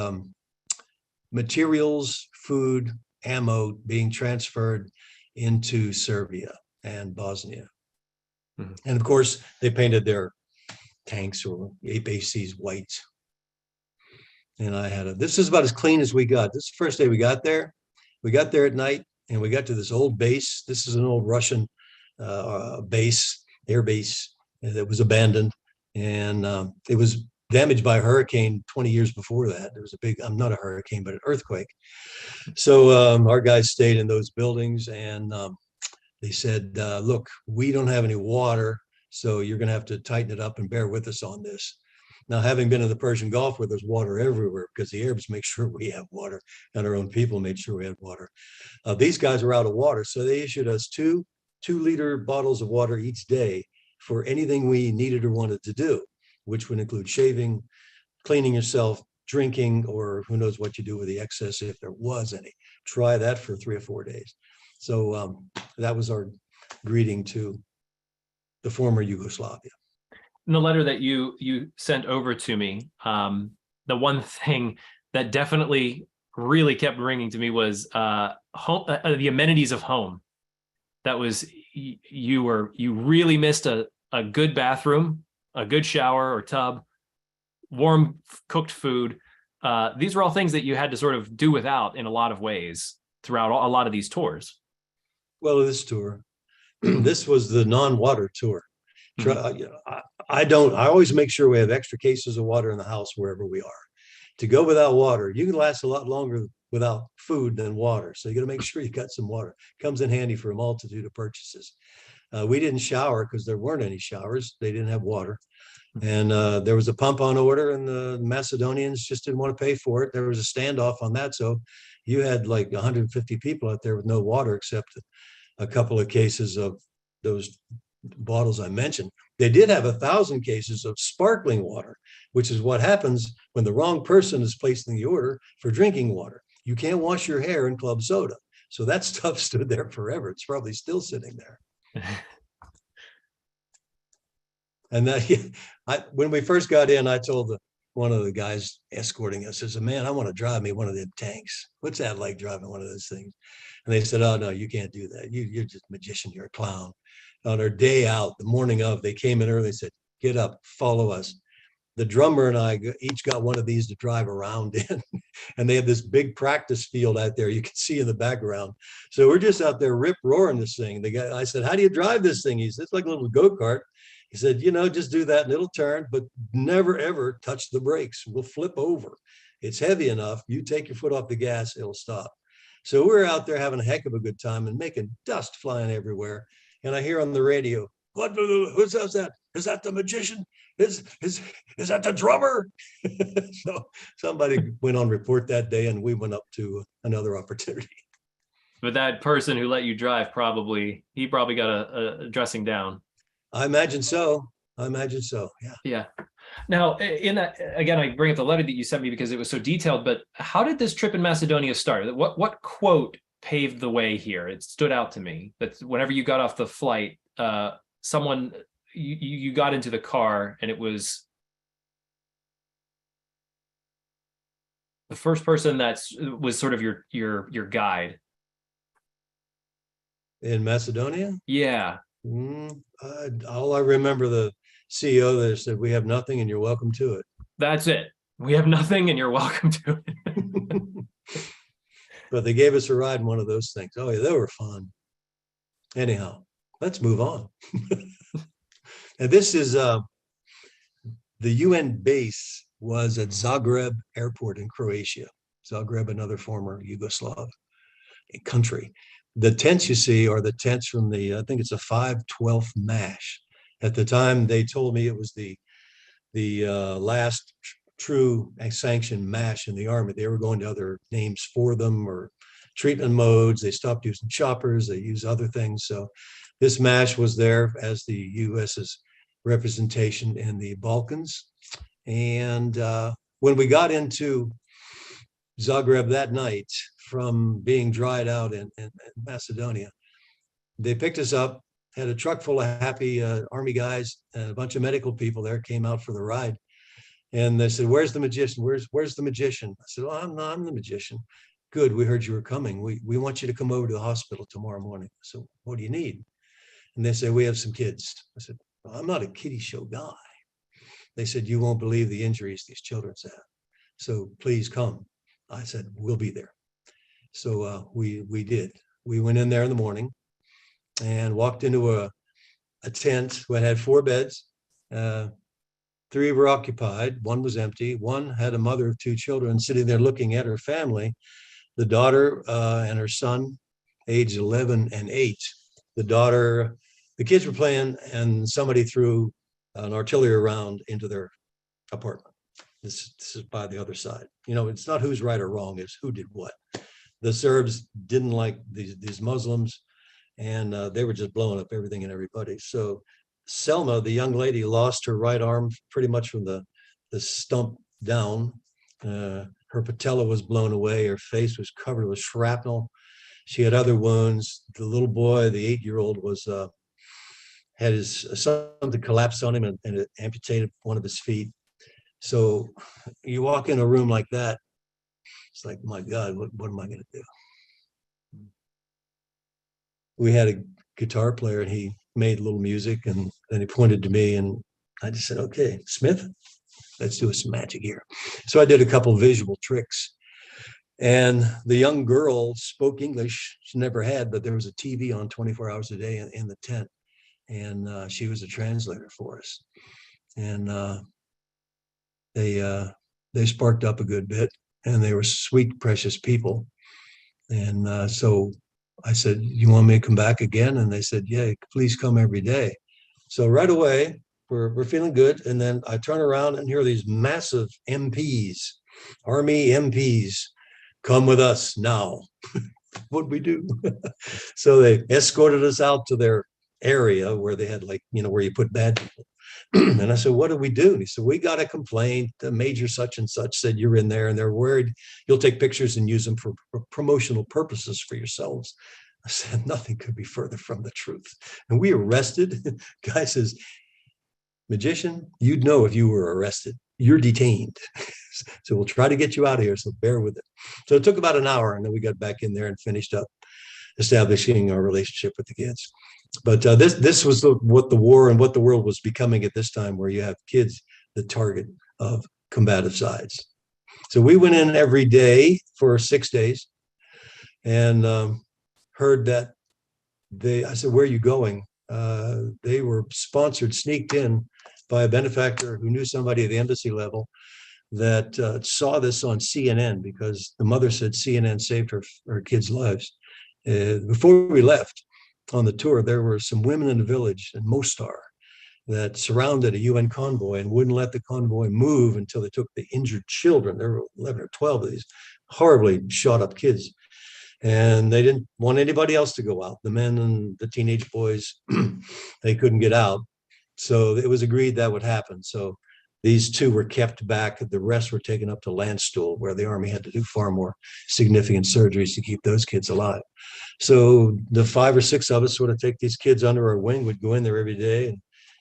materials, food, ammo being transferred into Serbia and Bosnia. Mm-hmm. And of course, they painted their tanks or APCs white. And I had this is about as clean as we got. This is the first day we got there. We got there at night, and we got to this old base. This is an old Russian base, air base, that was abandoned. And it was damaged by a hurricane 20 years before that. There was a big, not a hurricane, but an earthquake. So our guys stayed in those buildings, and they said, look, we don't have any water, so you're going to have to tighten it up and bear with us on this. Now, having been in the Persian Gulf, where there's water everywhere, because the Arabs make sure we have water, and our own people made sure we had water. These guys were out of water, so they issued us two 2-liter bottles of water each day for anything we needed or wanted to do, which would include shaving, cleaning yourself, drinking, or who knows what you do with the excess if there was any. Try that for 3 or 4 days. So that was our greeting to the former Yugoslavia. In the letter that you sent over to me, the one thing that definitely really kept ringing to me was home, the amenities of home. That was, you really missed a good bathroom, a good shower or tub, warm cooked food. These were all things that you had to sort of do without in a lot of ways throughout a lot of these tours. Well, this tour, this was the non-water tour. Mm-hmm. I always make sure we have extra cases of water in the house wherever we are. to go without water. You can last a lot longer without food than water. So you got to make sure you got some water. Comes in handy for a multitude of purchases. We didn't shower because there weren't any showers. They didn't have water. And there was a pump on order, and the Macedonians just didn't want to pay for it. There was a standoff on that. So you had like 150 people out there with no water except a couple of cases of those bottles I mentioned. They did have 1,000 cases of sparkling water, which is what happens when the wrong person is placing the order for drinking water. You can't wash your hair in club soda. So that stuff stood there forever. It's probably still sitting there. And when we first got in, I told one of the guys escorting us, I said, man, I want to drive me one of them tanks. What's that like, driving one of those things? And they said, oh, no, you can't do that. You're just a magician. You're a clown. On our day out, the morning of, they came in early and said, get up, follow us. The drummer and I each got one of these to drive around in. And they have this big practice field out there you can see in the background. So we're just out there rip roaring this thing. I said, how do you drive this thing? He said, it's like a little go-kart. He said, just do that and it'll turn, but never, ever touch the brakes. We'll flip over. It's heavy enough. You take your foot off the gas, it'll stop. So we're out there having a heck of a good time and making dust flying everywhere. And I hear on the radio, who's that? Is that the magician? Is that the drummer? So somebody went on report that day, and we went up to another opportunity. But that person who let you drive he probably got a dressing down. I imagine so. Yeah. Yeah. Now, in that, again, I bring up the letter that you sent me because it was so detailed, but how did this trip in Macedonia start? What quote paved the way here? It stood out to me that whenever you got off the flight, you got into the car, and it was the first person that was sort of your guide. In Macedonia? Yeah. All I remember, the CEO there said, we have nothing and you're welcome to it. That's it. We have nothing and you're welcome to it. But they gave us a ride in one of those things. Oh, yeah, they were fun. Anyhow, let's move on. And this is the UN base was at Zagreb Airport in Croatia. Zagreb, another former Yugoslav country. The tents you see are the tents from I think it's a 5/12 MASH. At the time, they told me it was the last true sanctioned MASH in the Army. They were going to other names for them or treatment modes. They stopped using choppers. They used other things. So this MASH was there as the U.S.'s representation in the Balkans. And when we got into Zagreb that night, from being dried out in Macedonia, they picked us up, had a truck full of happy Army guys, and a bunch of medical people there came out for the ride. And they said, where's the magician? Where's the magician? I said, well, I'm the magician. Good, we heard you were coming. We want you to come over to the hospital tomorrow morning. So what do you need? And they said, we have some kids. I said, well, I'm not a kiddie show guy. They said, you won't believe the injuries these children have. So please come. I said, we'll be there. So we did. We went in there in the morning and walked into a tent that had 4 beds. 3 were occupied. 1 was empty. 1 had a mother of 2 children sitting there looking at her family. The daughter and her son, aged 11 and 8. The kids were playing, and somebody threw an artillery round into their apartment. This is by the other side. It's not who's right or wrong, it's who did what. The Serbs didn't like these Muslims, and they were just blowing up everything and everybody. So Selma, the young lady, lost her right arm pretty much from the stump down. Her patella was blown away. Her face was covered with shrapnel. She had other wounds. The little boy, the 8-year-old, had something collapsed on him and it amputated one of his feet. So you walk in a room like that, it's like, my God, what am I going to do? We had a guitar player, and he made a little music, and then he pointed to me, and I just said, okay, Smith, let's do some magic here. So I did a couple of visual tricks, and the young girl spoke English. She never had, but there was a TV on 24 hours a day in the tent, and she was a translator for us. And they they sparked up a good bit, and they were sweet, precious people. And so I said, you want me to come back again? And they said, yeah, please come every day. So right away, we're feeling good. And then I turn around and hear these massive MPs, Army MPs, come with us now. What'd we do? So they escorted us out to their area where they had, like, where you put bad people. And I said, what do we do? And he said, we got a complaint. The major such and such said you're in there, and they're worried you'll take pictures and use them for promotional purposes for yourselves. I said, nothing could be further from the truth. And we arrested. Guy says, magician, you'd know if you were arrested. You're detained. So we'll try to get you out of here. So bear with it. So it took about an hour, and then we got back in there and finished up establishing our relationship with the kids. But this was what the war and what the world was becoming at this time, where you have kids the target of combative sides. So we went in every day for 6 days, and heard that I said, where are you going? They were sponsored, sneaked in by a benefactor who knew somebody at the embassy level that saw this on CNN, because the mother said CNN saved her kids' lives. Before we left on the tour, there were some women in the village in Mostar that surrounded a UN convoy and wouldn't let the convoy move until they took the injured children. There were 11 or 12 of these horribly shot up kids. And they didn't want anybody else to go out. The men and the teenage boys, they couldn't get out. So it was agreed that would happen. So these two were kept back. The rest were taken up to Landstuhl, where the Army had to do far more significant surgeries to keep those kids alive. So the 5 or 6 of us sort of take these kids under our wing. We'd go in there every day, and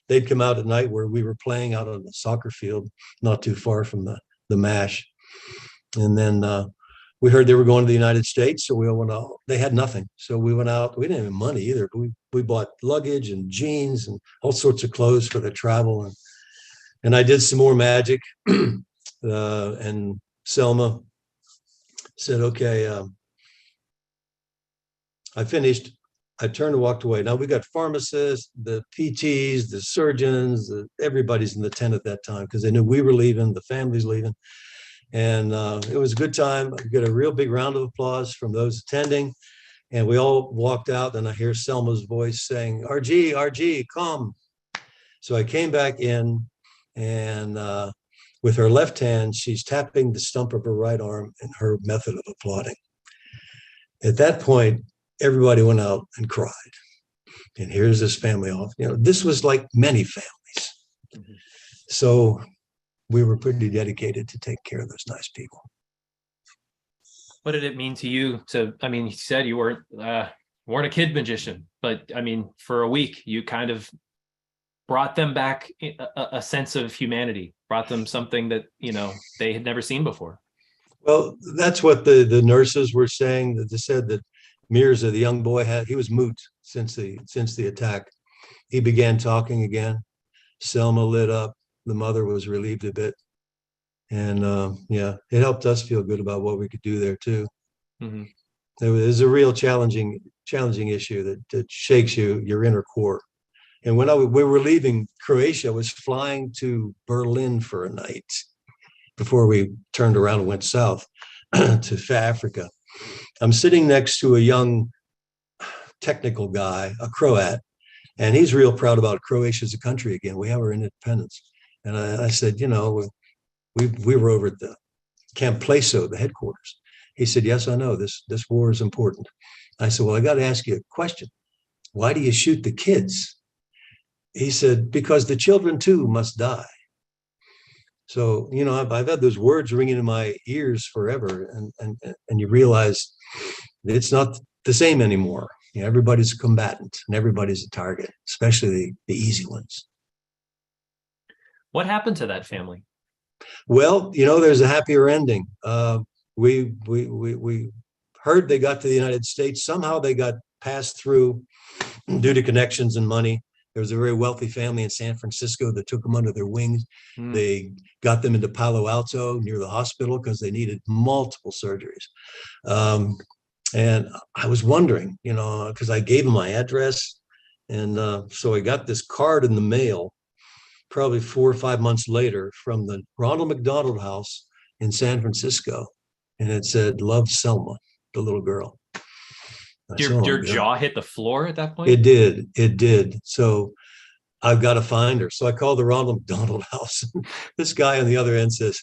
they'd come out at night where we were playing out on the soccer field, not too far from the MASH. And then we heard they were going to the United States, so we all went out. They had nothing, so we went out. We didn't have money either, but we bought luggage and jeans and all sorts of clothes for the travel. And I did some more magic. And Selma said, okay, I finished. I turned and walked away. Now we got pharmacists, the PTs, the surgeons, everybody's in the tent at that time, because they knew we were leaving, the family's leaving. And it was a good time. I got a real big round of applause from those attending. And we all walked out, and I hear Selma's voice saying, RG, come. So I came back in, and with her left hand, she's tapping the stump of her right arm in her method of applauding. At that point, everybody went out and cried. And here's this family off. This was like many families. Mm-hmm. So we were pretty dedicated to take care of those nice people. What did it mean to you you said you weren't a kid magician, but for a week, you kind of brought them back a sense of humanity, brought them something that, they had never seen before. Well, that's what the nurses were saying. That they said that Mirza, the young boy, he was mute since the attack. He began talking again. Selma lit up. The mother was relieved a bit. And it helped us feel good about what we could do there too. Mm-hmm. It was a real challenging issue that shakes your inner core. And when we were leaving Croatia, I was flying to Berlin for a night before we turned around and went south to Africa. I'm sitting next to a young technical guy, a Croat, and he's real proud about Croatia as a country again. We have our independence. And I said, we were over at the Camp Pleso, the headquarters. He said, yes, I know this war is important. I said, well, I got to ask you a question. Why do you shoot the kids? He said, because the children too must die. So, I've had those words ringing in my ears forever, and you realize it's not the same anymore. Everybody's a combatant and everybody's a target, especially the easy ones. What happened to that family? Well, there's a happier ending. We heard they got to the United States. Somehow they got passed through due to connections and money. There was a very wealthy family in San Francisco that took them under their wings. Mm. They got them into Palo Alto near the hospital because they needed multiple surgeries. And I was wondering, because I gave them my address. And so I got this card in the mail probably 4 or 5 months later from the Ronald McDonald House in San Francisco, and it said, "Love, Selma," the little girl. I said, "Oh my Your God." jaw hit the floor at that point? It did. It did. So I've got to find her. So I called the Ronald McDonald House. This guy on the other end says,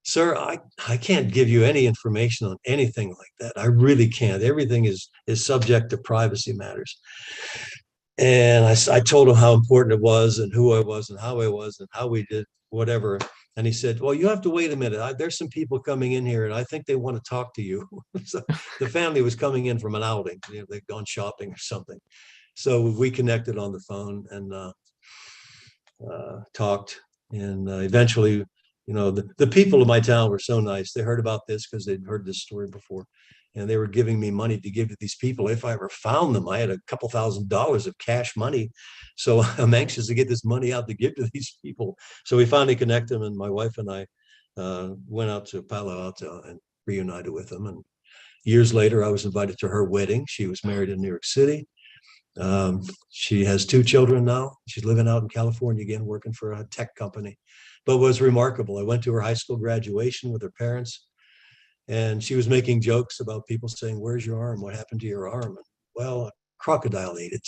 "Sir, I can't give you any information on anything like that. I really can't. Everything is subject to privacy matters." And I told him how important it was and who I was and how I was and how we did whatever. And he said, "Well, you have to wait a minute. There's some people coming in here and I think they want to talk to you." So the family was coming in from an outing. You know, they'd gone shopping or something. So we connected on the phone and talked. And eventually, you know, the people of my town were so nice. They heard about this because they'd heard this story before. And they were giving me money to give to these people if I ever found them. I had a couple $1,000s of cash money. So I'm anxious to get this money out to give to these people. So we finally connected them, and my wife and I went out to Palo Alto and reunited with them. And years later, I was invited to her wedding. She was married in New York City. She has 2 children now. She's living out in California again, working for a tech company. But was remarkable. I went to her high school graduation with her parents. And she was making jokes about people saying, "Where's your arm? What happened to your arm?" And, "Well, a crocodile ate it."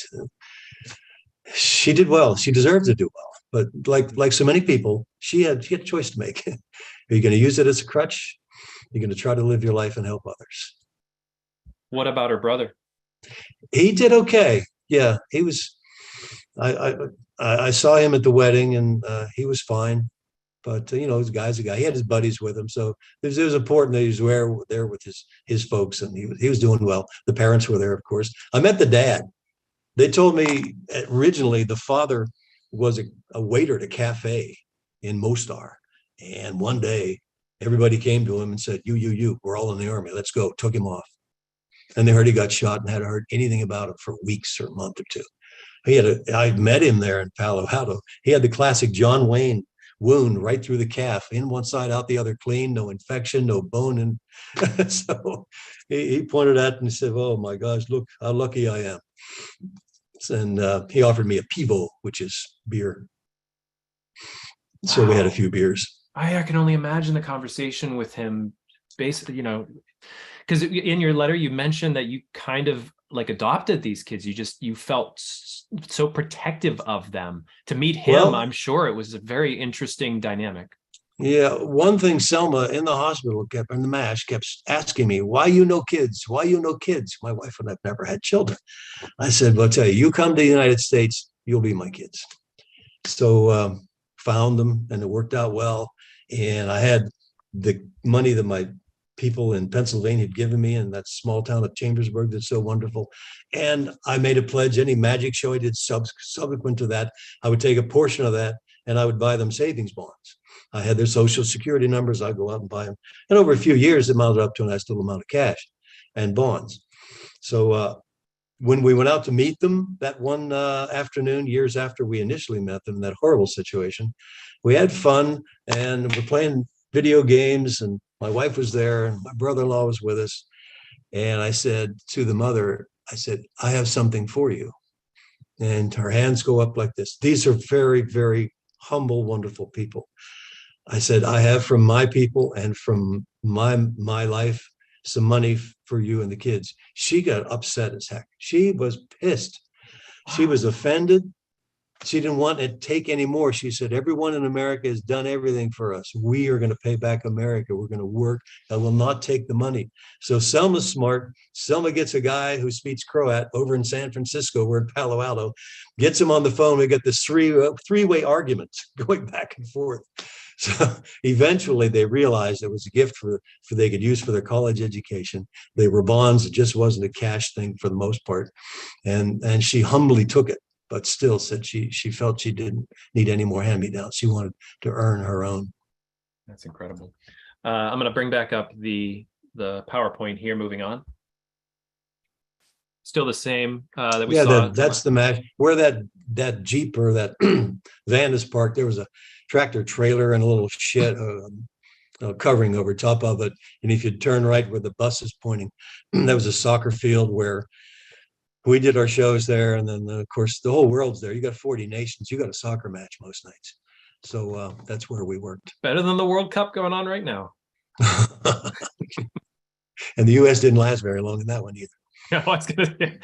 She did well. She deserved to do well. But like so many people, she had a choice to make. Are you going to use it as a crutch? You're going to try to live your life and help others. What about her brother? He did okay. Yeah, he was. I saw him at the wedding, and he was fine. But you know, the guy's a guy. He had his buddies with him, so it was important that he was there with his folks, and he was doing well. The parents were there, of course. I met the dad. They told me originally the father was a waiter at a cafe in Mostar, and one day everybody came to him and said, "You, we're all in the army. Let's go." Took him off, and they heard he got shot and hadn't heard anything about him for weeks or a month or two. I met him there in Palo Alto. He had the classic John Wayne wound right through the calf, in one side, out the other, clean, no infection, no bone. And so he pointed at it and he said, "Oh my gosh, look how lucky I am." And he offered me a pivo, which is beer. So we had a few beers. I can only imagine the conversation with him, basically, you know, because in your letter you mentioned that you kind of like adopted these kids. You felt so protective of them. To meet him, well, I'm sure it was a very interesting dynamic. Yeah, one thing, Selma in the hospital in the MASH kept asking me, "Why you no kids? Why you no kids?" My wife and I've never had children. I said, "Well, I'll tell you, you come to the United States, you'll be my kids." So found them, and it worked out well. And I had the money that my people in Pennsylvania had given me in that small town of Chambersburg that's so wonderful. And I made a pledge, any magic show I did subsequent to that, I would take a portion of that and I would buy them savings bonds. I had their social security numbers. I'd go out and buy them. And over a few years, it mounted up to a nice little amount of cash and bonds. So when we went out to meet them that one afternoon, years after we initially met them in that horrible situation, we had fun and we're playing video games, and my wife was there and my brother-in-law was with us. And I said to the mother, I said, "I have something for you." And her hands go up like this. These are very, very humble, wonderful people. I said, "I have from my people and from my life some money for you and the kids." She got upset as heck. She was pissed. She was offended. She didn't want to take any more. She said, "Everyone in America has done everything for us. We are going to pay back America. We're going to work. I will not take the money." So Selma's smart. Selma gets a guy who speaks Croat over in San Francisco. We're in Palo Alto. Gets him on the phone. We got this three-way argument going back and forth. So eventually they realized it was a gift for they could use for their college education. They were bonds. It just wasn't a cash thing for the most part. And she humbly took it, but still said she felt she didn't need any more hand-me-downs. She wanted to earn her own. That's incredible. I'm going to bring back up the PowerPoint here, moving on. Still the same that we saw. Yeah, that's the match. Where that Jeep or that van is parked, there was a tractor trailer and a little shed covering over top of it. And if you turn right where the bus is pointing, that was a soccer field where we did our shows there. And then, of course, the whole world's there. You got 40 nations. You got a soccer match most nights. So that's where we worked. Better than the World Cup going on right now. And the U.S. didn't last very long in that one either. Yeah, I was gonna say.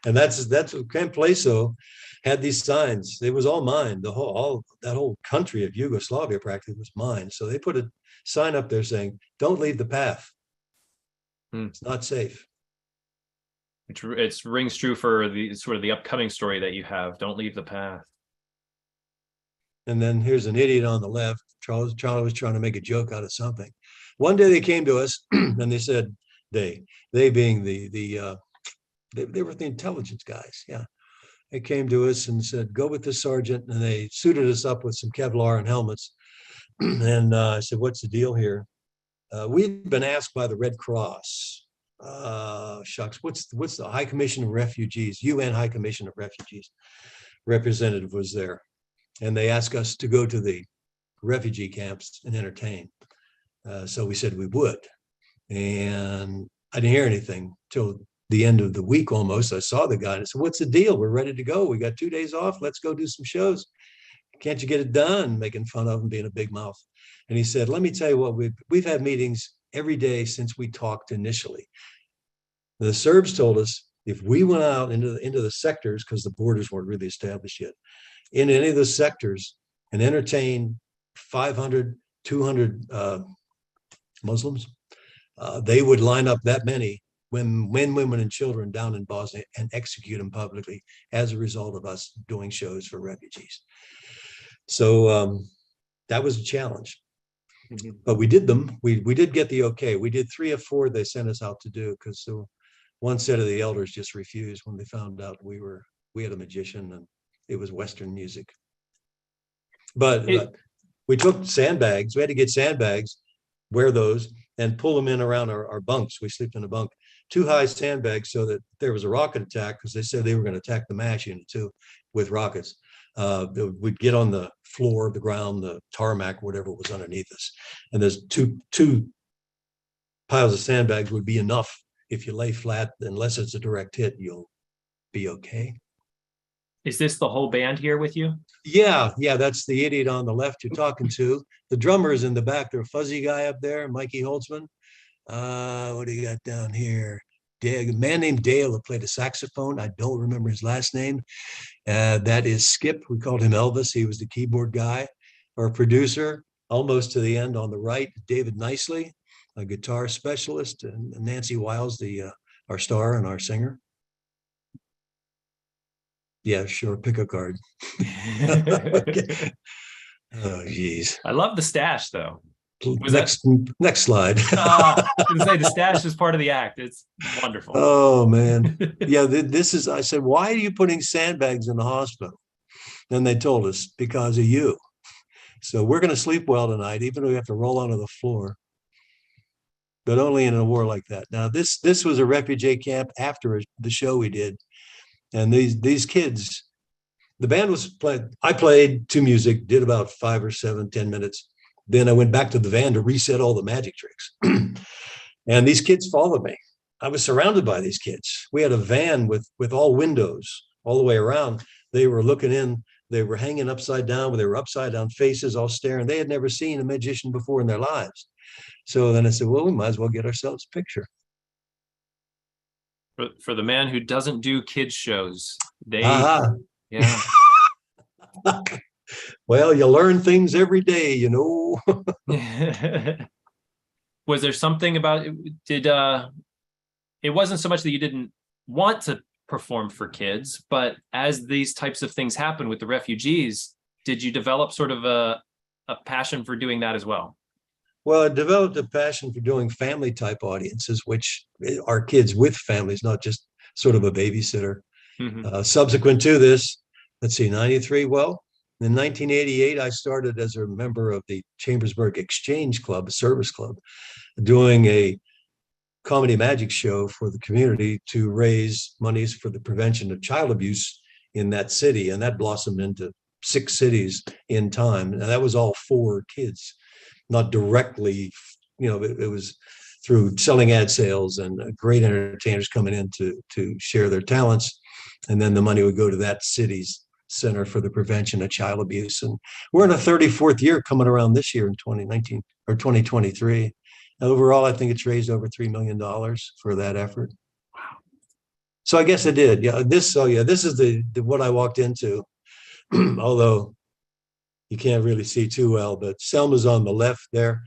And that's what Camp Plaso had these signs. It was all mine. That whole country of Yugoslavia practically was mine. So they put a sign up there saying, "Don't leave the path. It's not safe." It rings true for the sort of the upcoming story that you have. Don't leave the path. And then here's an idiot on the left. Charlie was trying to make a joke out of something. One day they came to us and they said, they being they were the intelligence guys. Yeah. They came to us and said, "Go with the sergeant." And they suited us up with some Kevlar and helmets. And I said, "What's the deal here?" We've been asked by the Red Cross. Shucks, what's the High Commission of Refugees, UN High Commission of Refugees representative was there. And they asked us to go to the refugee camps and entertain. So we said we would. And I didn't hear anything till the end of the week almost. I saw the guy and I said, "What's the deal? We're ready to go. We got 2 days off. Let's go do some shows. Can't you get it done?" Making fun of him being a big mouth. And he said, "Let me tell you what, we've had meetings every day since we talked initially. The Serbs told us if we went out into the sectors, because the borders weren't really established yet, in any of the sectors and entertained 500, 200 Muslims, they would line up that many men, women, and children down in Bosnia and execute them publicly as a result of us doing shows for refugees." So that was a challenge. But we did them. We did get the okay. We did 3 or 4 they sent us out to do, because one set of the elders just refused when they found out we had a magician and it was Western music. But we took sandbags. We had to get sandbags, wear those, and pull them in around our bunks. We slept in a bunk, 2 high sandbags, so that if there was a rocket attack, because they said they were going to attack the MASH unit too with rockets. We'd get on the floor, the ground, the tarmac, whatever was underneath us. And there's two piles of sandbags would be enough. If you lay flat, unless it's a direct hit, you'll be okay. Is this the whole band here with you? Yeah, that's the idiot on the left you're talking to. The drummer is in the back. There's a fuzzy guy up there, Mikey Holtzman. What do you got down here? A man named Dale who played a saxophone. I don't remember his last name. That is Skip. We called him Elvis. He was the keyboard guy. Our producer, almost to the end on the right, David Nicely, a guitar specialist, and Nancy Wiles, our star and our singer. Yeah, sure. Pick a card. Okay. Oh, geez. I love the stash, though. Next slide. I was gonna say the stash is part of the act. It's wonderful. Oh, man. Yeah, this is, I said, "Why are you putting sandbags in the hospital?" And they told us, "Because of you. So we're going to sleep well tonight, even though we have to roll onto the floor. But only in a war like that." Now, this was a refugee camp after the show we did. And these kids, the band was played. I played to music, did about 5 or 7, 10 minutes. Then I went back to the van to reset all the magic tricks. And these kids followed me. I was surrounded by these kids. We had a van with all windows all the way around. They were looking in. They were hanging upside down with their upside down faces, all staring. They had never seen a magician before in their lives. So then I said, "Well, we might as well get ourselves a picture." For the man who doesn't do kids shows, yeah. Well, you learn things every day, you know. Was there something about it? It wasn't so much that you didn't want to perform for kids, but as these types of things happen with the refugees, did you develop sort of a passion for doing that as well? Well, I developed a passion for doing family type audiences, which are kids with families, not just sort of a babysitter. Subsequent to this, let's see, 93. Well, in 1988, I started as a member of the Chambersburg Exchange Club, a service club, doing a comedy magic show for the community to raise monies for the prevention of child abuse in that city. And that blossomed into 6 cities in time. And that was all for kids, not directly, it was through selling ad sales and great entertainers coming in to share their talents. And then the money would go to that city's Center for the Prevention of Child Abuse. And we're in a 34th year coming around this year in 2019, or 2023. Overall, I think it's raised over $3 million for that effort. Wow. So I guess I did. Yeah. This is the what I walked into, although you can't really see too well, but Selma's on the left there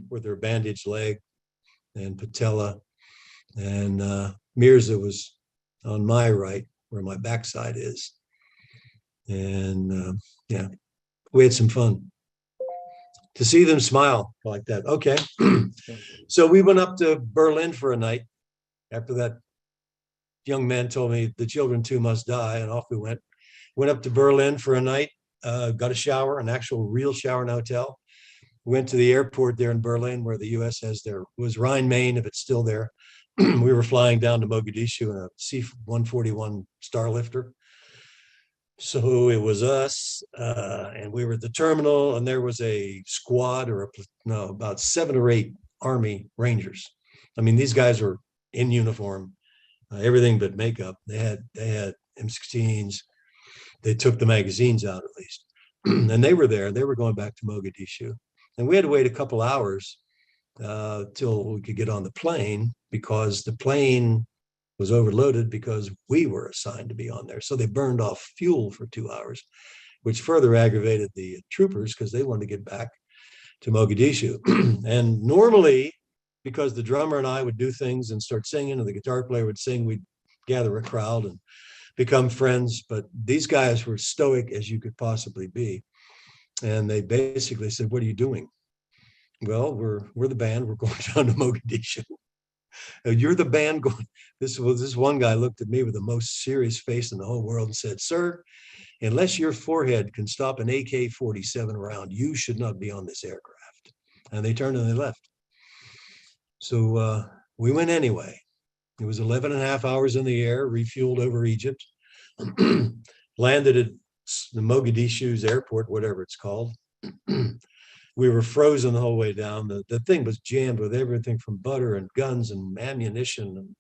with her bandaged leg and patella, and Mirza was on my right where my backside is. And yeah, we had some fun to see them smile like that. Okay. So we went up to Berlin for a night after that young man told me the children too must die, and off we went. Went up to Berlin for a night, got a shower, an actual real shower in a hotel. Went to the airport there in Berlin where the US has was Rhine-Main, if it's still there. We were flying down to Mogadishu in a C-141 Starlifter. So it was us, and we were at the terminal, and there was a squad about 7 or 8 Army Rangers. I mean, these guys were in uniform, everything but makeup. They had M16s. They took the magazines out at least, and they were there. They were going back to Mogadishu, and we had to wait a couple hours till we could get on the plane because the plane was overloaded because we were assigned to be on there. So they burned off fuel for 2 hours, which further aggravated the troopers because they wanted to get back to Mogadishu. And normally, because the drummer and I would do things and start singing, and the guitar player would sing, we'd gather a crowd and become friends. But these guys were stoic as you could possibly be. And they basically said, "What are you doing?" "Well, we're the band. We're going down to Mogadishu." "You're the band going." This one guy looked at me with the most serious face in the whole world and said, "Sir, unless your forehead can stop an AK-47 round, you should not be on this aircraft." And they turned and they left. So we went anyway. It was 11 and a half hours in the air, refueled over Egypt, landed at the Mogadishu's airport, whatever it's called. We were frozen the whole way down. The thing was jammed with everything from butter and guns and ammunition and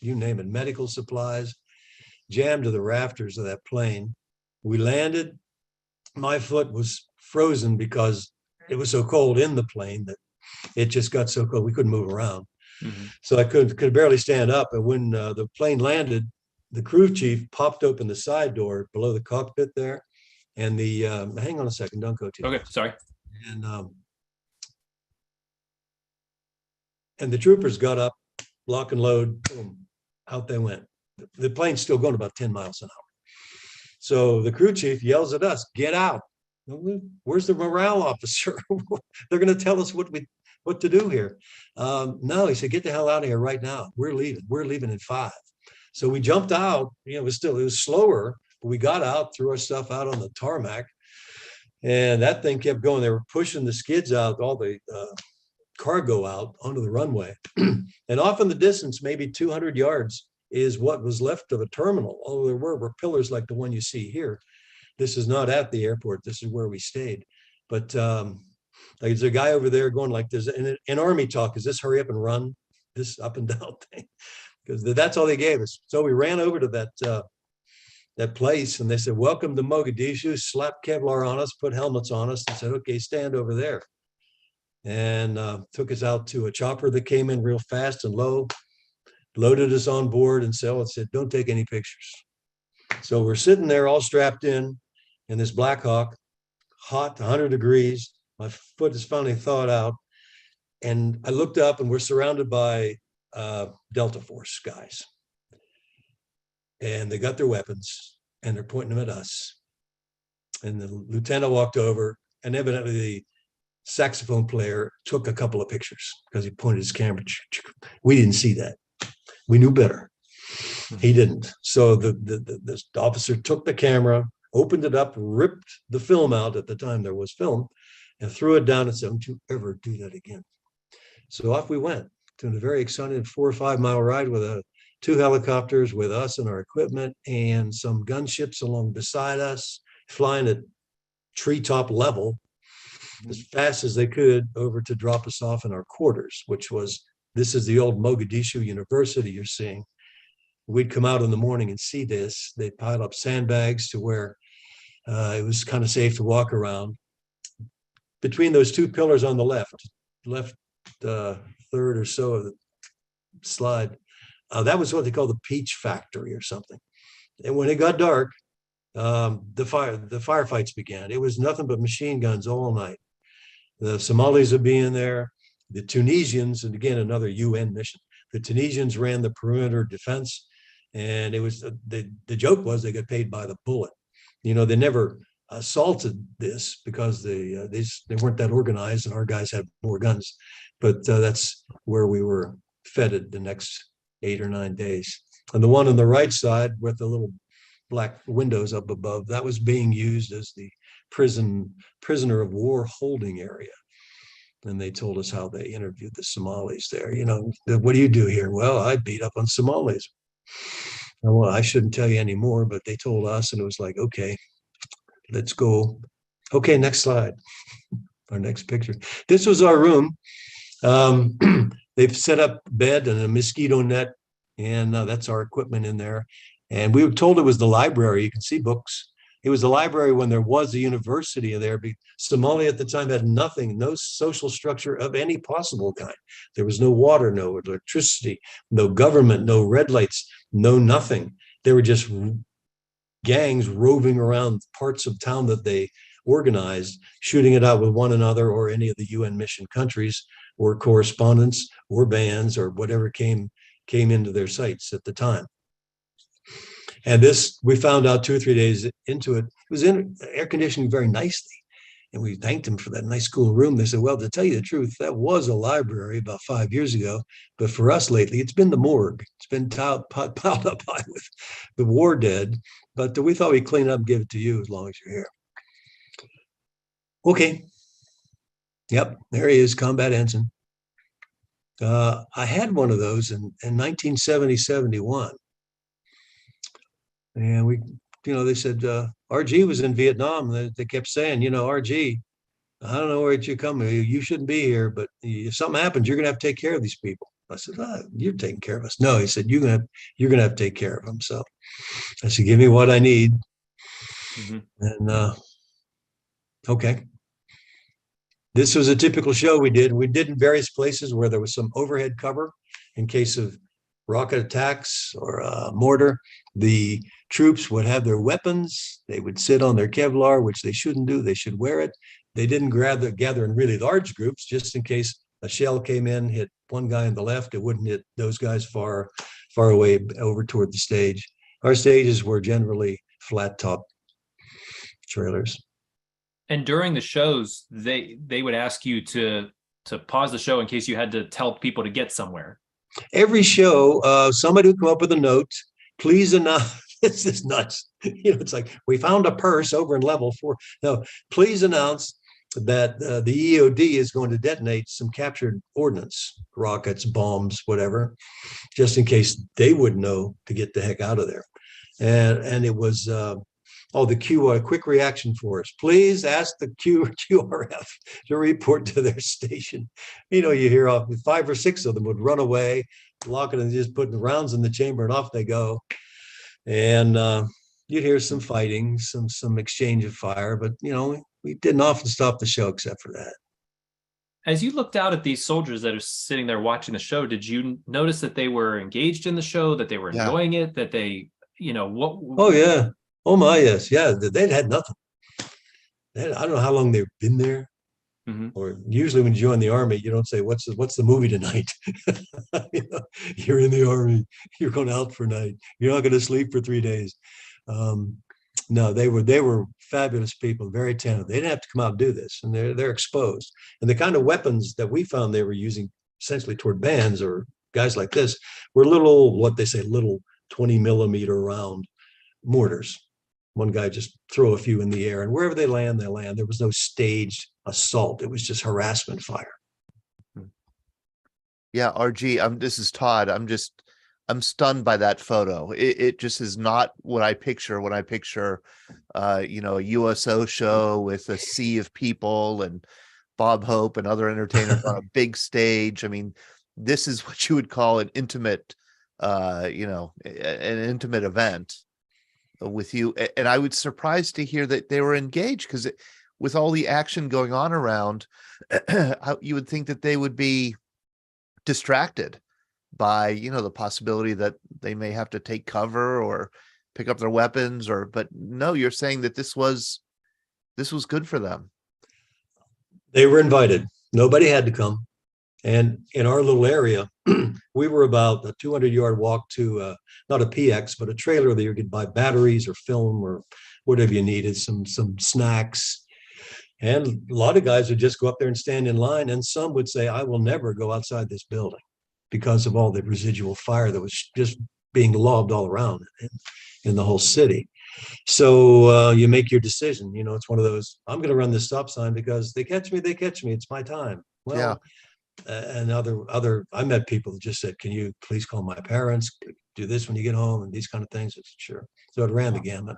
you name it, medical supplies, jammed to the rafters of that plane. We landed. My foot was frozen because it was so cold in the plane that it just got so cold we couldn't move around. Mm-hmm. So I could barely stand up. And when the plane landed, the crew chief popped open the side door below the cockpit there. And the hang on a second, don't go too. Okay, sorry. And the troopers got up, lock and load, boom, out they went. The plane's still going about 10 miles an hour. So the crew chief yells at us, "Get out." "Where's the morale officer? They're going to tell us what to do here." No, he said, "Get the hell out of here right now. We're leaving. We're leaving in 5. So we jumped out. It was slower, but we got out, threw our stuff out on the tarmac, and that thing kept going. They were pushing the skids out, all the cargo out onto the runway. And off in the distance, maybe 200 yards, is what was left of a terminal. Although there were pillars like the one you see here. This is not at the airport. This is where we stayed. But there's a guy over there going like this in Army talk. Is this hurry up and run? This up and down thing. Because that's all they gave us. So we ran over to that place and they said, "Welcome to Mogadishu," slapped Kevlar on us, put helmets on us and said, "Okay, stand over there." And took us out to a chopper that came in real fast and low, loaded us on board and said, "Don't take any pictures." So we're sitting there all strapped in this Black Hawk, hot, 100 degrees. My foot is finally thawed out. And I looked up and we're surrounded by Delta Force guys. And they got their weapons and they're pointing them at us. And the lieutenant walked over and evidently the saxophone player took a couple of pictures because he pointed his camera. We didn't see that. We knew better. He didn't. So the officer took the camera, opened it up, ripped the film out. At the time there was film, and threw it down and said, "Don't you ever do that again." So off we went to a very exciting 4 or 5 mile ride with 2 helicopters with us and our equipment and some gunships along beside us, flying at treetop level as fast as they could over to drop us off in our quarters, this is the old Mogadishu University you're seeing. We'd come out in the morning and see this. They piled up sandbags to where it was kind of safe to walk around. between those two pillars on the left third or so of the slide, that was what they call the Peach Factory or something. And when it got dark, the firefights began. It was nothing but machine guns all night. The Somalis would be in there. The Tunisians, and again, another UN mission, the Tunisians ran the perimeter defense. And it was the joke was they got paid by the bullet. You know, they never assaulted this because they weren't that organized, and our guys had more guns. But that's where we were feted the next 8 or 9 days. And the one on the right side with the little black windows up above, that was being used as the prisoner of war holding area. And they told us how they interviewed the Somalis there. You know, what do you do here? Well, I beat up on Somalis. Well, I shouldn't tell you anymore, but they told us, and it was like, okay, let's go. Okay, next slide. Our next picture. This was our room. They've set up a bed and a mosquito net, and that's our equipment in there. And we were told it was the library. You can see books. It was the library when there was a university there. Somalia at the time had nothing, no social structure of any possible kind. There was no water, no electricity, no government, no red lights, no nothing. There were just gangs roving around parts of town that they organized, shooting it out with one another or any of the UN mission countries or correspondents or bands or whatever came into their sights at the time. And this, we found out 2 or 3 days into it, it was in air conditioning very nicely. And we thanked them for that nice cool room. They said, well, to tell you the truth, that was a library about 5 years ago. But for us lately, it's been the morgue. It's been piled up high with the war dead. But we thought we'd clean it up and give it to you as long as you're here. Okay. Yep, there he is, combat ensign. I had one of those in 1970, 71. And we, they said, RG was in Vietnam. They kept saying, RG, I don't know where you're coming. You shouldn't be here, but if something happens, you're going to have to take care of these people. I said, you're taking care of us. No, he said, you're going to have to take care of them. So I said, give me what I need. Mm-hmm. And okay. This was a typical show we did. We did in various places where there was some overhead cover in case of rocket attacks or mortar. The troops would have their weapons. They would sit on their Kevlar, which they shouldn't do. They should wear it. They didn't gather in really large groups, just in case a shell came in, hit one guy on the left. It wouldn't hit those guys far away over toward the stage. Our stages were generally flat top trailers. And during the shows, they would ask you to pause the show in case you had to tell people to get somewhere. Every show, somebody would come up with a note. Please announce. This is nuts. It's like, we found a purse over in level 4. No, please announce that the EOD is going to detonate some captured ordnance, rockets, bombs, whatever, just in case they would know to get the heck out of there. And it was the QR, quick reaction force. Please ask the QRF to report to their station. You hear 5 or 6 of them would run away, lock it and just put the rounds in the chamber and off they go. And you'd hear some fighting, some exchange of fire, but we didn't often stop the show except for that. As you looked out at these soldiers that are sitting there watching the show, did you notice that they were engaged in the show, that they were enjoying it, that they, what? Oh, yeah. Oh, my, yes. Yeah, they'd had nothing. I don't know how long they've been there. Mm-hmm. Or usually when you join the Army, you don't say, what's the movie tonight? You're in the Army. You're going out for night. You're not going to sleep for 3 days. No, they were fabulous people, very attentive. They didn't have to come out and do this, and they're exposed. And the kind of weapons that we found they were using essentially toward bands or guys like this were little 20 millimeter round mortars. One guy just throw a few in the air, and wherever they land, they land. There was no staged assault. It was just harassment fire. Yeah, RG, this is Todd. I'm stunned by that photo. It just is not what I picture when I picture, a USO show with a sea of people and Bob Hope and other entertainers on a big stage. I mean, this is what you would call an intimate, an intimate event with you. And I was surprised to hear that they were engaged, because with all the action going on around, you would think that they would be distracted by, the possibility that they may have to take cover or pick up their weapons, but no, you're saying that this was good for them. They were invited. Nobody had to come. And in our little area, we were about a 200-yard walk to not a PX, but a trailer that you could buy batteries or film or whatever you needed, some snacks. And a lot of guys would just go up there and stand in line. And some would say, I will never go outside this building because of all the residual fire that was just being lobbed all around in the whole city. So you make your decision. It's one of those, I'm going to run this stop sign because they catch me. It's my time. Well, yeah. And I met people that just said, can you please call my parents, do this when you get home, and these kind of things. It's sure. So it ran the gamut.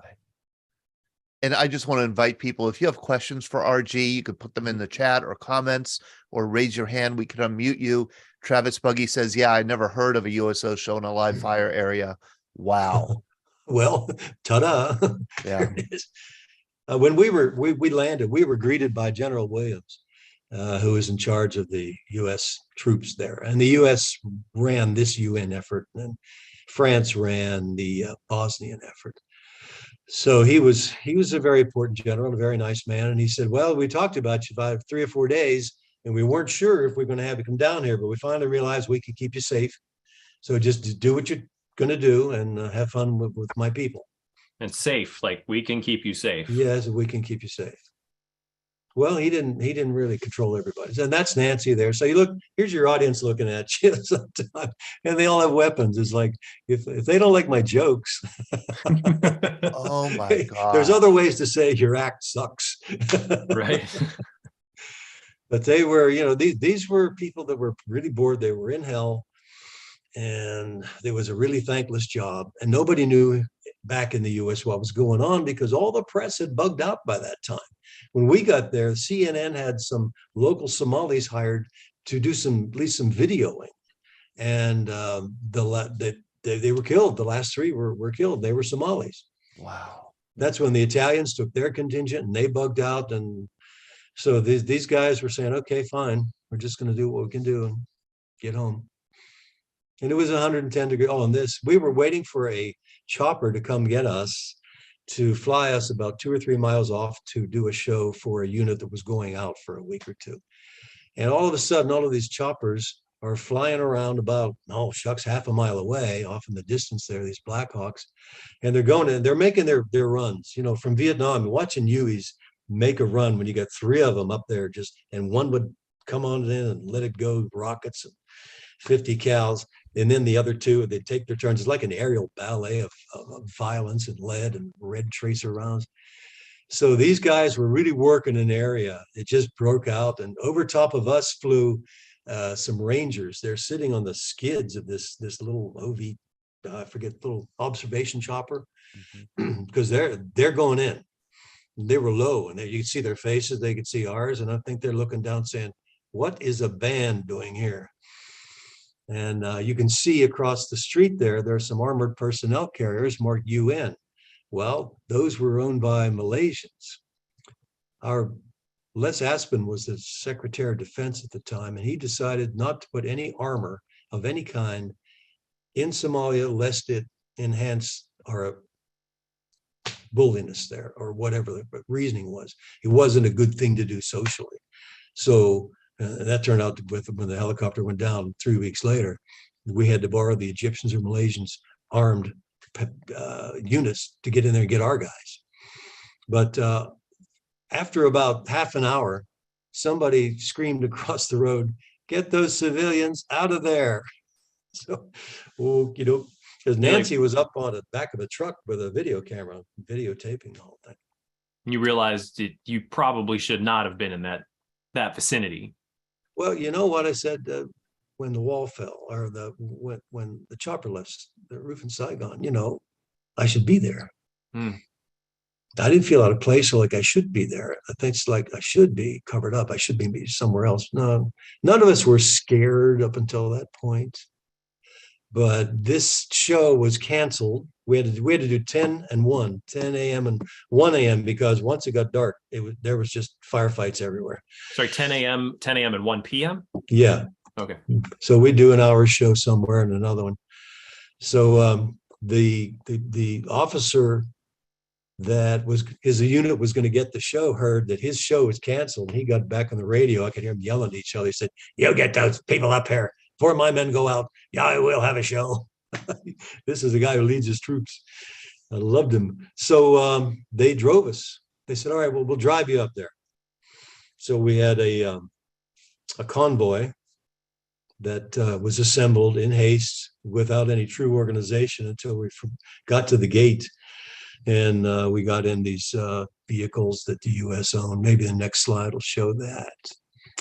And I just want to invite people, if you have questions for RG, you could put them in the chat or comments or raise your hand. We could unmute you. Travis Buggy says, yeah, I never heard of a USO show in a live fire area. Wow. Well, ta-da. Yeah. There it is. When we landed, we were greeted by General Williams, who was in charge of the U.S. troops there. And the U.S. ran this UN effort, and France ran the Bosnian effort. So he was a very important general, a very nice man. And he said, well, we talked about you about 3 or 4 days, and we weren't sure if we were going to have you come down here, but we finally realized we could keep you safe. So just do what you're going to do and have fun with my people. And safe, like we can keep you safe. Yes, we can keep you safe. Well, he didn't really control everybody. And that's Nancy there. So you look, here's your audience looking at you sometimes, and they all have weapons. It's like, if they don't like my jokes, oh my God. There's other ways to say your act sucks. Right. But they were, these were people that were really bored. They were in hell. And there was a really thankless job. And nobody knew back in the US what was going on because all the press had bugged out by that time. When we got there, CNN had some local Somalis hired to do at least some videoing. And they were killed. The last 3 were killed. They were Somalis. Wow. That's when the Italians took their contingent and they bugged out. And so these guys were saying, okay, fine. We're just going to do what we can do and get home. And it was 110 degrees. Oh, and we were waiting for a chopper to come get us, to fly us about 2 or 3 miles off to do a show for a unit that was going out for a week or 2. And all of a sudden, all of these choppers are flying around about, half a mile away off in the distance there, these Blackhawks. And they're making their runs, from Vietnam, watching Hueys make a run when you got 3 of them up there and one would come on in and let it go, rockets and 50 cals. And then the other 2, they take their turns. It's like an aerial ballet of violence and lead and red tracer rounds. So these guys were really working an area. It just broke out. And over top of us flew some Rangers. They're sitting on the skids of this little OV, little observation chopper, because they're going in. They were low, and you could see their faces. They could see ours. And I think they're looking down saying, what is a band doing here? And you can see across the street there's some armored personnel carriers marked UN. Well, those were owned by Malaysians. Our Les Aspin was the Secretary of Defense at the time, and he decided not to put any armor of any kind in Somalia, lest it enhance our bulliness there, or whatever the reasoning was. It wasn't a good thing to do socially. So that turned out when the helicopter went down 3 weeks later, we had to borrow the Egyptians or Malaysians armed units to get in there and get our guys. But after about half an hour, somebody screamed across the road, "Get those civilians out of there." So, because Nancy was up on the back of a truck with a video camera, videotaping the whole thing. You realized you probably should not have been in that vicinity. Well, you know what I said when the wall fell, or when the chopper left the roof in Saigon, I should be there. I didn't feel out of place, or like I should be there. I think it's like I should be covered up. I should be somewhere else. No, none of us were scared up until that point. but this show was canceled. We had to do 10 and 1, 10 a.m. and 1 a.m. because once it got dark, there was just firefights everywhere. Sorry, 10 a.m. and 1 p.m. Yeah. Okay. So we do an hour show somewhere and another one. So the officer that was his unit was going to get the show heard that his show was canceled. He got back on the radio. I could hear him yelling at each other. He said, "You get those people up here before my men go out. Yeah, I will have a show." This is the guy who leads his troops. I loved him. So they drove us. They said, "All right, well, we'll drive you up there." So we had a convoy that was assembled in haste without any true organization until we got to the gate. And we got in these vehicles that the U.S. owned. Maybe the next slide will show that.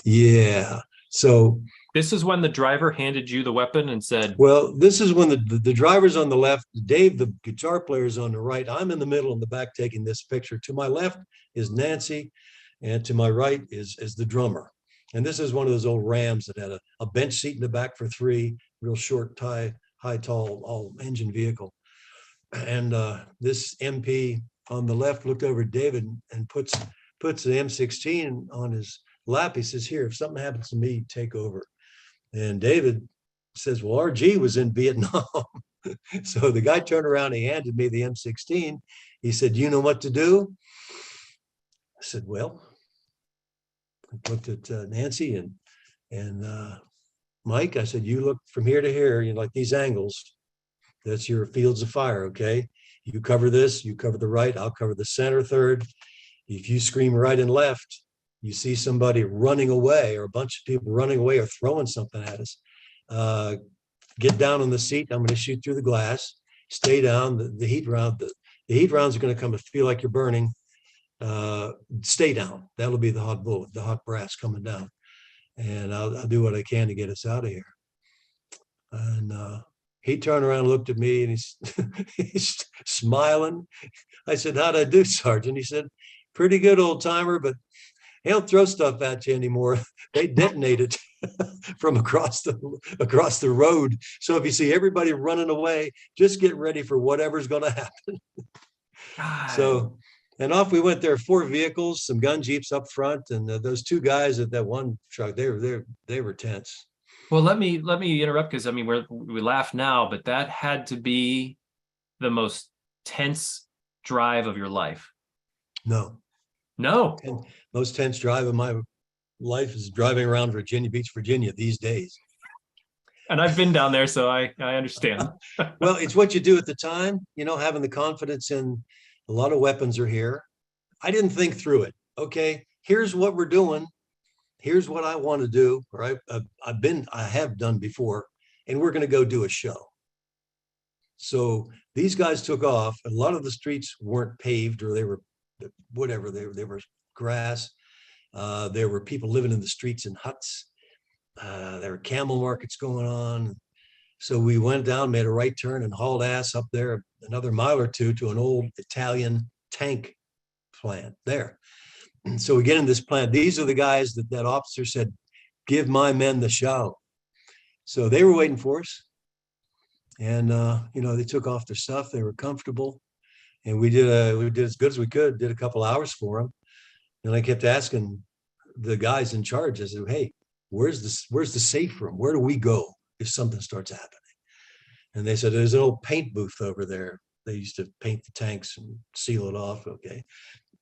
Yeah. So this is when the driver handed you the weapon and said, well, this is when the driver's on the left, Dave, the guitar player, is on the right. I'm in the middle in the back taking this picture. To my left is Nancy, and to my right is the drummer. And this is one of those old Rams that had a bench seat in the back for 3, real short, high, tall, all engine vehicle. And this MP on the left looked over at David and puts the M16 on his lap. He says, "Here, if something happens to me, take over." And David says, "Well, RG was in Vietnam." So the guy turned around, he handed me the M16. He said, "Do you know what to do?" I said, "Well," I looked at Nancy and Mike. I said, "You look from here to here, you know, like these angles. That's your fields of fire, okay? You cover this, you cover the right, I'll cover the center third. If you scream right and left, you see somebody running away or a bunch of people running away or throwing something at us, get down on the seat. I'm going to shoot through the glass. Stay down. The heat rounds are going to come and feel like you're burning. Stay down. That'll be the hot bullet, the hot brass coming down. And I'll do what I can to get us out of here." And he turned around and looked at me and he's smiling. I said, "How'd I do, Sergeant?" He said, "Pretty good, old timer, but they don't throw stuff at you anymore. They detonate it from across the road. So if you see everybody running away, just get ready for whatever's going to happen." So, and off we went. There 4 vehicles, some gun jeeps up front, and those 2 guys at that one truck, they were tense. Well, let me interrupt, because I mean, we laugh now, but that had to be the most tense drive of your life. No. Most tense drive of my life is driving around Virginia Beach, Virginia these days. And I've been down there, so I understand. Well, it's what you do at the time, you know, having the confidence in a lot of weapons are here. I didn't think through it. Okay, here's what we're doing. Here's what I want to do, or I have done before, and we're going to go do a show. So these guys took off. A lot of the streets weren't paved, or they were whatever, they were grass. There were people living in the streets in huts. There were camel markets going on. So we went down, made a right turn, and hauled ass up there another mile or 2 to an old Italian tank plant there. And so we get in this plant. These are the guys that officer said, "Give my men the show." So they were waiting for us. And, you know, they took off their stuff. They were comfortable. And we did as good as we could, did a couple hours for them. And I kept asking the guys in charge, I said, "Hey, where's the safe room? Where do we go if something starts happening?" And they said, "There's an old paint booth over there. They used to paint the tanks and seal it off." Okay.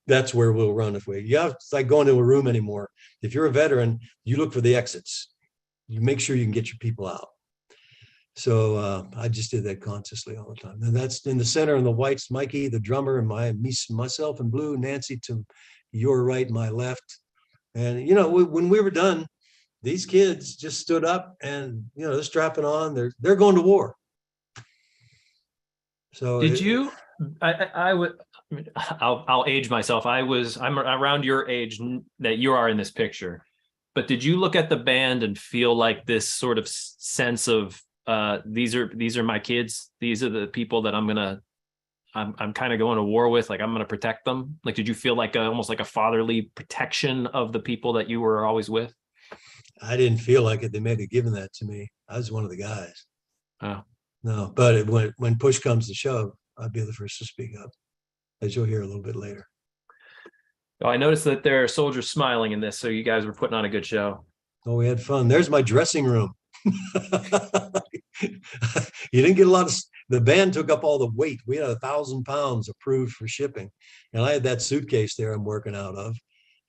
That's where we'll run it's like going to a room anymore. If you're a veteran, you look for the exits. You make sure you can get your people out. So I just did that consciously all the time. And that's in the center, and the whites, Mikey, the drummer, and myself in blue, Nancy to your right, my left. And, you know, when we were done, these kids just stood up and, you know, they're strapping on, they're going to war. So I'll age myself. I'm around your age that you are in this picture, but did you look at the band and feel like this sort of sense of these are my kids, these are the people that I'm kind of going to war with, like I'm going to protect them? Like, did you feel like almost like a fatherly protection of the people that you were always with? I didn't feel like it. They may have given that to me. I was one of the guys. Oh. No, but when push comes to shove, I'd be the first to speak up, as you'll hear a little bit later. Oh, I noticed that there are soldiers smiling in this, so you guys were putting on a good show. Oh, we had fun. There's my dressing room. You didn't get a lot of, the band took up all the weight. We had 1,000 pounds approved for shipping. And I had that suitcase there I'm working out of.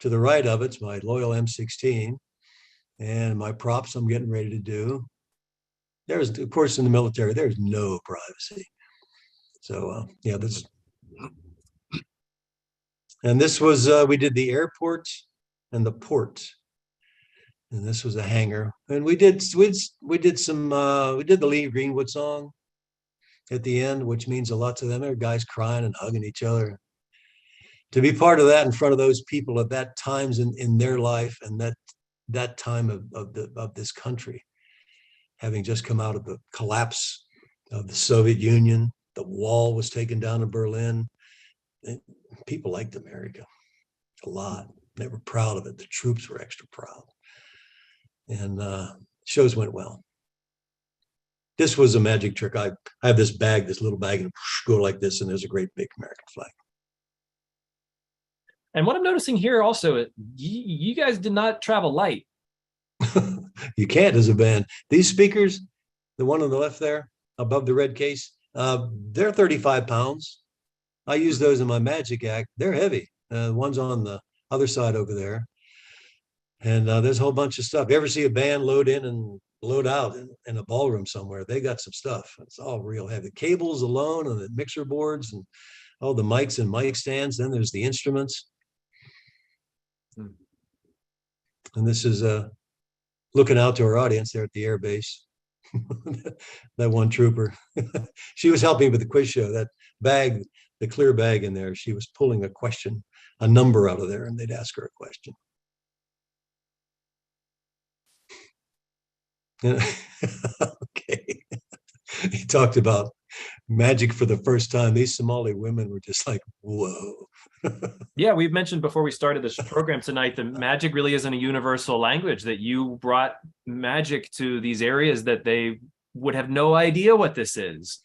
To the right of it's my loyal M16 and my props I'm getting ready to do. There's, of course, in the military, there's no privacy. So, yeah, this. And this was, we did the airport and the port. And this was a hangar. And we did the Lee Greenwood song at the end, which means a lot to them. There were guys crying and hugging each other. To be part of that in front of those people at that times in their life and that time of this country, having just come out of the collapse of the Soviet Union, the wall was taken down in Berlin. People liked America a lot. They were proud of it. The troops were extra proud. And shows went well. This was a magic trick. I have this bag, this little bag, and go like this, and there's a great big American flag. And what I'm noticing here also, you guys did not travel light. You can't as a band. These speakers, the one on the left there, above the red case, they're 35 pounds. I use those in my magic act. They're heavy. The ones on the other side over there. And there's a whole bunch of stuff. You ever see a band load in and load out in a ballroom somewhere? They got some stuff. It's all real heavy. Cables alone and the mixer boards and all the mics and mic stands. Then there's the instruments. And this is looking out to our audience there at the air base. That one trooper. She was helping with the quiz show. That bag, the clear bag in there, she was pulling a question, a number out of there, and they'd ask her a question. Okay. He talked about magic for the first time. These Somali women were just like, whoa. Yeah, we've mentioned before we started this program tonight that magic really isn't a universal language, that you brought magic to these areas that they would have no idea what this is.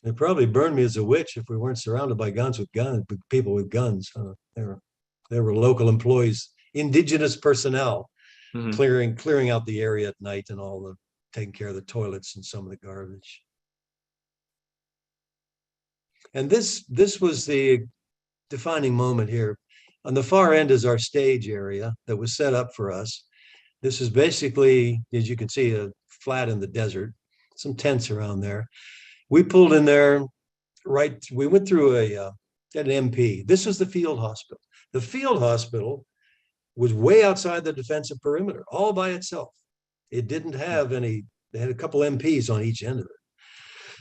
They probably burned me as a witch if we weren't surrounded by people with guns. They were local employees, indigenous personnel. Mm-hmm. clearing out the area at night and taking care of the toilets and some of the garbage. And this was the defining moment here. On the far end is our stage area that was set up for us. This is basically, as you can see, a flat in the desert, some tents around there. We pulled in there, we went through an MP. This was the field hospital. The field hospital was way outside the defensive perimeter, all by itself. It didn't have any, they had a couple MPs on each end of it.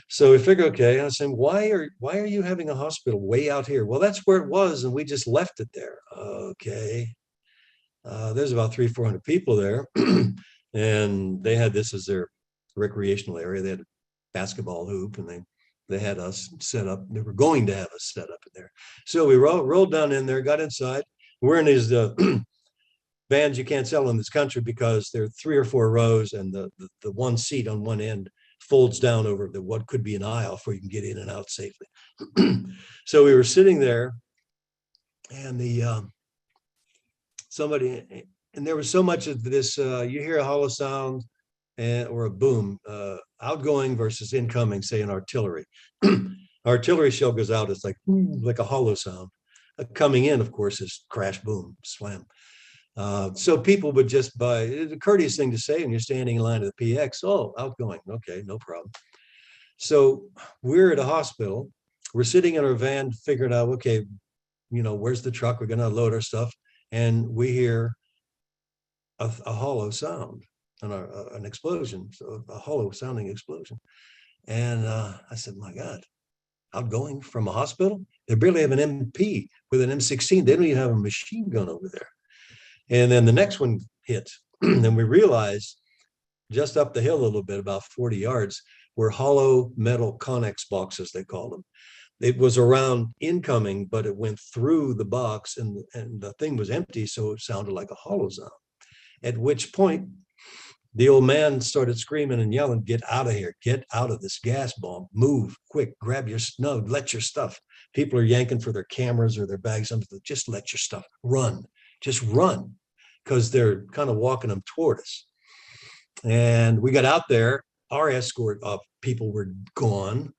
So we figured, okay, I was saying, why are you having a hospital way out here? Well, that's where it was, and we just left it there. Okay. There's about 300-400 people there, and they had this as their recreational area. They had a basketball hoop, and they had us set up. They were going to have us set up in there. So we rolled down in there, got inside. We're in these bands you can't sell in this country because there are 3 or 4 rows, and the one seat on one end folds down over what could be an aisle where you can get in and out safely. So we were sitting there, and there was so much of this, you hear a hollow sound or a boom, outgoing versus incoming, say in artillery. Artillery shell goes out, it's like a hollow sound. Coming in, of course, is crash, boom, slam. So people would just buy, it's a courteous thing to say when you're standing in line at the PX, oh, outgoing, okay, no problem. So we're at a hospital, we're sitting in our van figuring out, okay, where's the truck? We're gonna load our stuff. And we hear a hollow sound and an explosion, so a hollow sounding explosion. And I said, my God, outgoing from a hospital? They barely have an MP with an M16. They don't even have a machine gun over there. And then the next one hit. And we realized just up the hill a little bit, about 40 yards, were hollow metal Connex boxes, they called them. It was around incoming, but it went through the box and the thing was empty, so it sounded like a hollow sound. At which point, The old man started screaming and yelling, "Get out of here, get out of this gas bomb, move quick, grab your, no, let your stuff." People are yanking for their cameras or their bags. Just let your stuff, run, just run, because they're kind of walking them toward us. And we got out there, our escort of people were gone.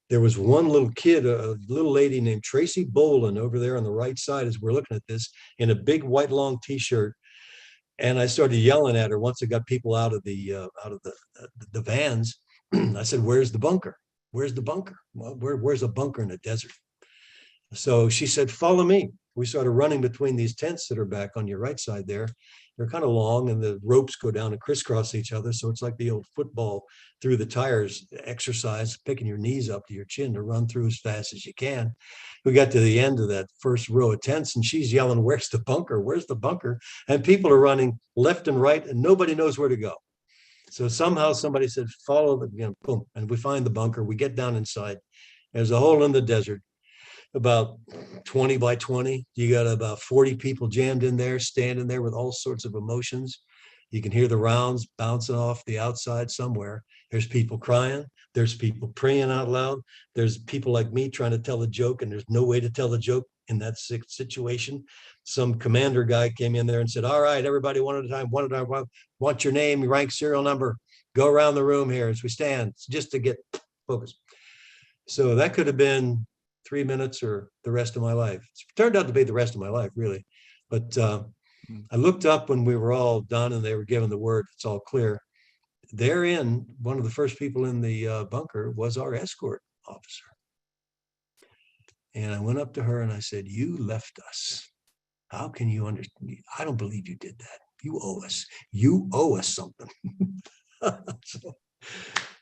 There was one little kid, a little lady named Tracy Boland over there on the right side as we're looking at this, in a big white long t-shirt. And I started yelling at her once I got people out of the vans. I said, "Where's the bunker? Where's the bunker? Well, where's a bunker in the desert?" So she said, "Follow me." We started running between these tents that are back on your right side there. They're kind of long and the ropes go down and crisscross each other. So it's like the old football through the tires exercise, picking your knees up to your chin to run through as fast as you can. We got to the end of that first row of tents and she's yelling, "Where's the bunker? Where's the bunker?" And people are running left and right and nobody knows where to go. So somehow somebody said, "Follow the," boom. And we find the bunker. We get down inside. There's a hole in the desert, about 20 by 20. You got about 40 people jammed in there, standing there with all sorts of emotions. You can hear the rounds bouncing off the outside somewhere. There's people crying. There's people praying out loud. There's people like me trying to tell a joke, and there's no way to tell a joke in that situation. Some commander guy came in there and said, "All right, everybody, one at a time, want your name, your rank, serial number, go around the room here as we stand," just to get focused. So that could have been 3 minutes or the rest of my life. It turned out to be the rest of my life, really. But I looked up when we were all done and they were given the word, "It's all clear." Therein, one of the first people in the bunker was our escort officer. And I went up to her and I said, "You left us. How can you understand? I don't believe you did that. You owe us. You owe us something." So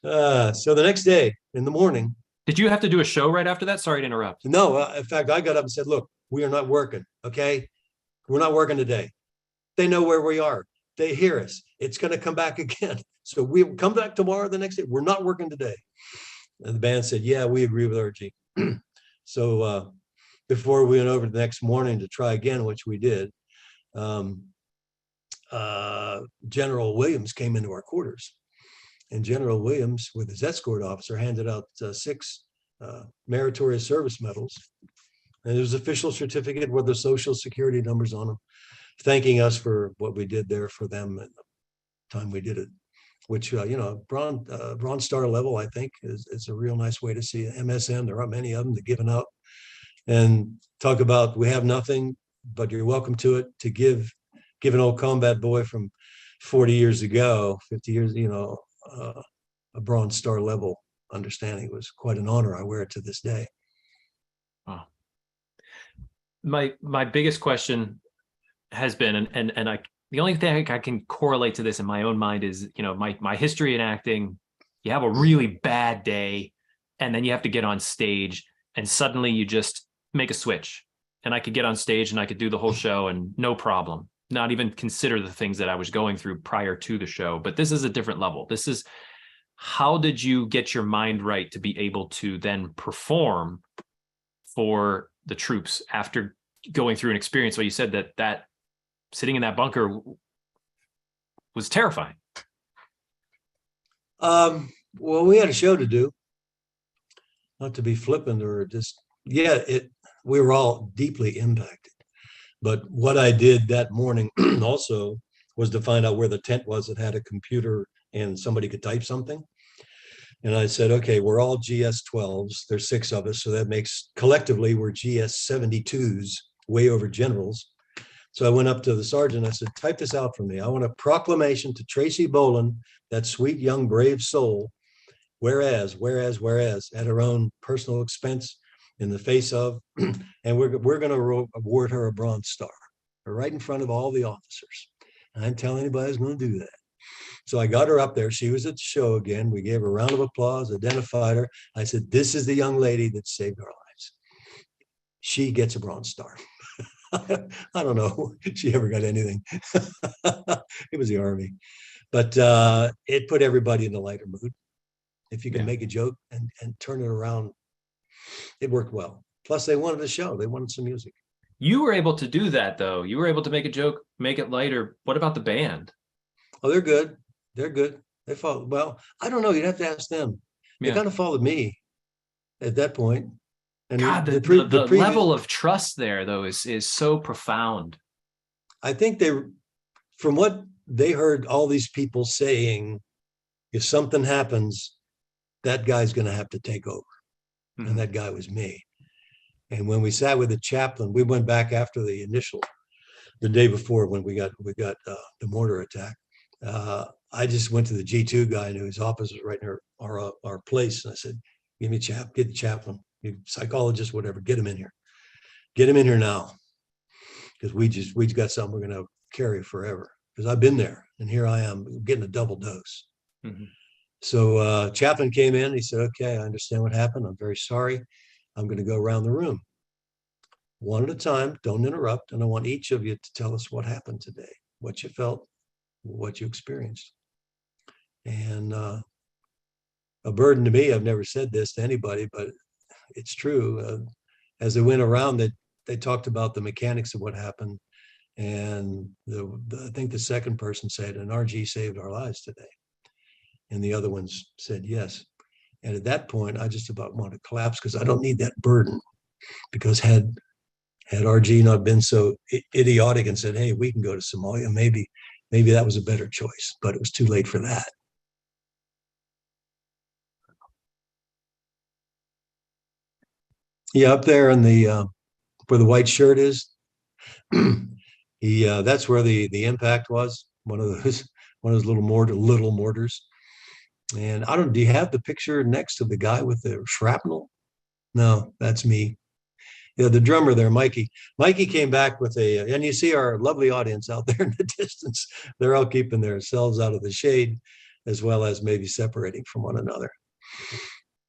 the next day in the morning. Did you have to do a show right after that? Sorry to interrupt. No, in fact, I got up and said, "Look, we are not working, okay? We're not working today." They know where we are. They hear us. It's going to come back again. So we come back tomorrow, the next day. We're not working today. And the band said, "Yeah, we agree with RG." So before we went over the next morning to try again, which we did, General Williams came into our quarters. And General Williams, with his escort officer, handed out 6 meritorious service medals. And there's an official certificate with the social security numbers on them, thanking us for what we did there for them and the time we did it, which, Bronze Star level, I think, is a real nice way to see it. MSM, there aren't many of them, they're given out. And talk about, we have nothing, but you're welcome to it, to give an old combat boy from 40 years ago, 50 years, a Bronze Star level understanding. It was quite an honor. I wear it to this day. Wow. My biggest question has been, and the only thing I can correlate to this in my own mind is, my history in acting. You have a really bad day, and then you have to get on stage, and suddenly you just make a switch. And I could get on stage and I could do the whole show and no problem. Not even consider the things that I was going through prior to the show. But this is a different level. This is, how did you get your mind right to be able to then perform for the troops after going through an experience where you said that sitting in that bunker was terrifying? Well, we had a show to do. Not to be flippant or just, we were all deeply impacted. But what I did that morning also was to find out where the tent was that had a computer and somebody could type something. And I said, "Okay, we're all GS-12s. There's 6 of us. So that makes, collectively, we're GS-72s, way over generals." So I went up to the sergeant. I said, "Type this out for me. I want a proclamation to Tracy Boland, that sweet, young, brave soul, whereas, at her own personal expense, in the face of," and we're going to award her a Bronze Star right in front of all the officers. I didn't tell anybody I was going to do that. So I got her up there. She was at the show again. We gave her a round of applause, identified her. I said, "This is the young lady that saved our lives. She gets a Bronze Star." I don't know if she ever got anything. It was the Army. But it put everybody in a lighter mood. If you can make a joke and turn it around, it worked well. Plus, they wanted a show. They wanted some music. You were able to do that, though. You were able to make a joke, make it lighter. What about the band? Oh, they're good. They're good. They followed. Well, I don't know. You'd have to ask them. They Yeah. kind of followed me at that point. And God, the previous, level of trust there, though, is so profound. I think from what they heard all these people saying, if something happens, that guy's going to have to take over. Mhm. And that guy was me. And when we sat with the chaplain, we went back after the day before when we got the mortar attack. I just went to the G2 guy whose office was right near our place. And I said, get the chaplain, psychologist, whatever, get him in here. Get him in here now. Because we got something we're going to carry forever. Because I've been there and here I am getting a double dose. Mhm. So chaplain came in, he said, okay, I understand what happened. I'm very sorry. I'm going to go around the room one at a time. Don't interrupt. And I want each of you to tell us what happened today, what you felt, what you experienced. And a burden to me, I've never said this to anybody, but it's true. As they went around, they talked about the mechanics of what happened. And I think the second person said, an RG saved our lives today. And the other ones said yes. And at that point, I just about want to collapse because I don't need that burden. Because had RG not been so idiotic and said, hey, we can go to Somalia, maybe that was a better choice, but it was too late for that. Yeah, up there in the where the white shirt is, that's where the impact was. One of those little mortars. And I don't. Do you have the picture next to the guy with the shrapnel? No, that's me. Yeah, the drummer there, Mikey. Mikey came back with and you see our lovely audience out there in the distance. They're all keeping themselves out of the shade, as well as maybe separating from one another.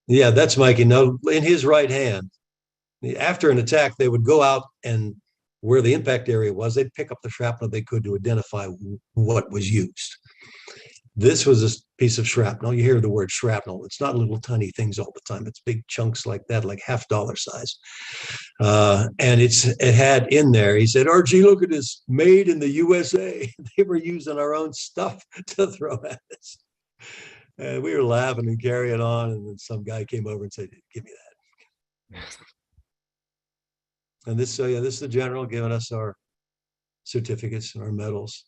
Yeah, that's Mikey. Now, in his right hand, after an attack, they would go out and where the impact area was, they'd pick up the shrapnel they could to identify what was used. This was a piece of shrapnel. You hear the word shrapnel. It's not little tiny things all the time. It's big chunks like that, like $50 size. And it had in there, he said, RG, look at this, made in the USA. They were using our own stuff to throw at us. And we were laughing and carrying on. And then some guy came over and said, give me that. And this is the general giving us our certificates and our medals.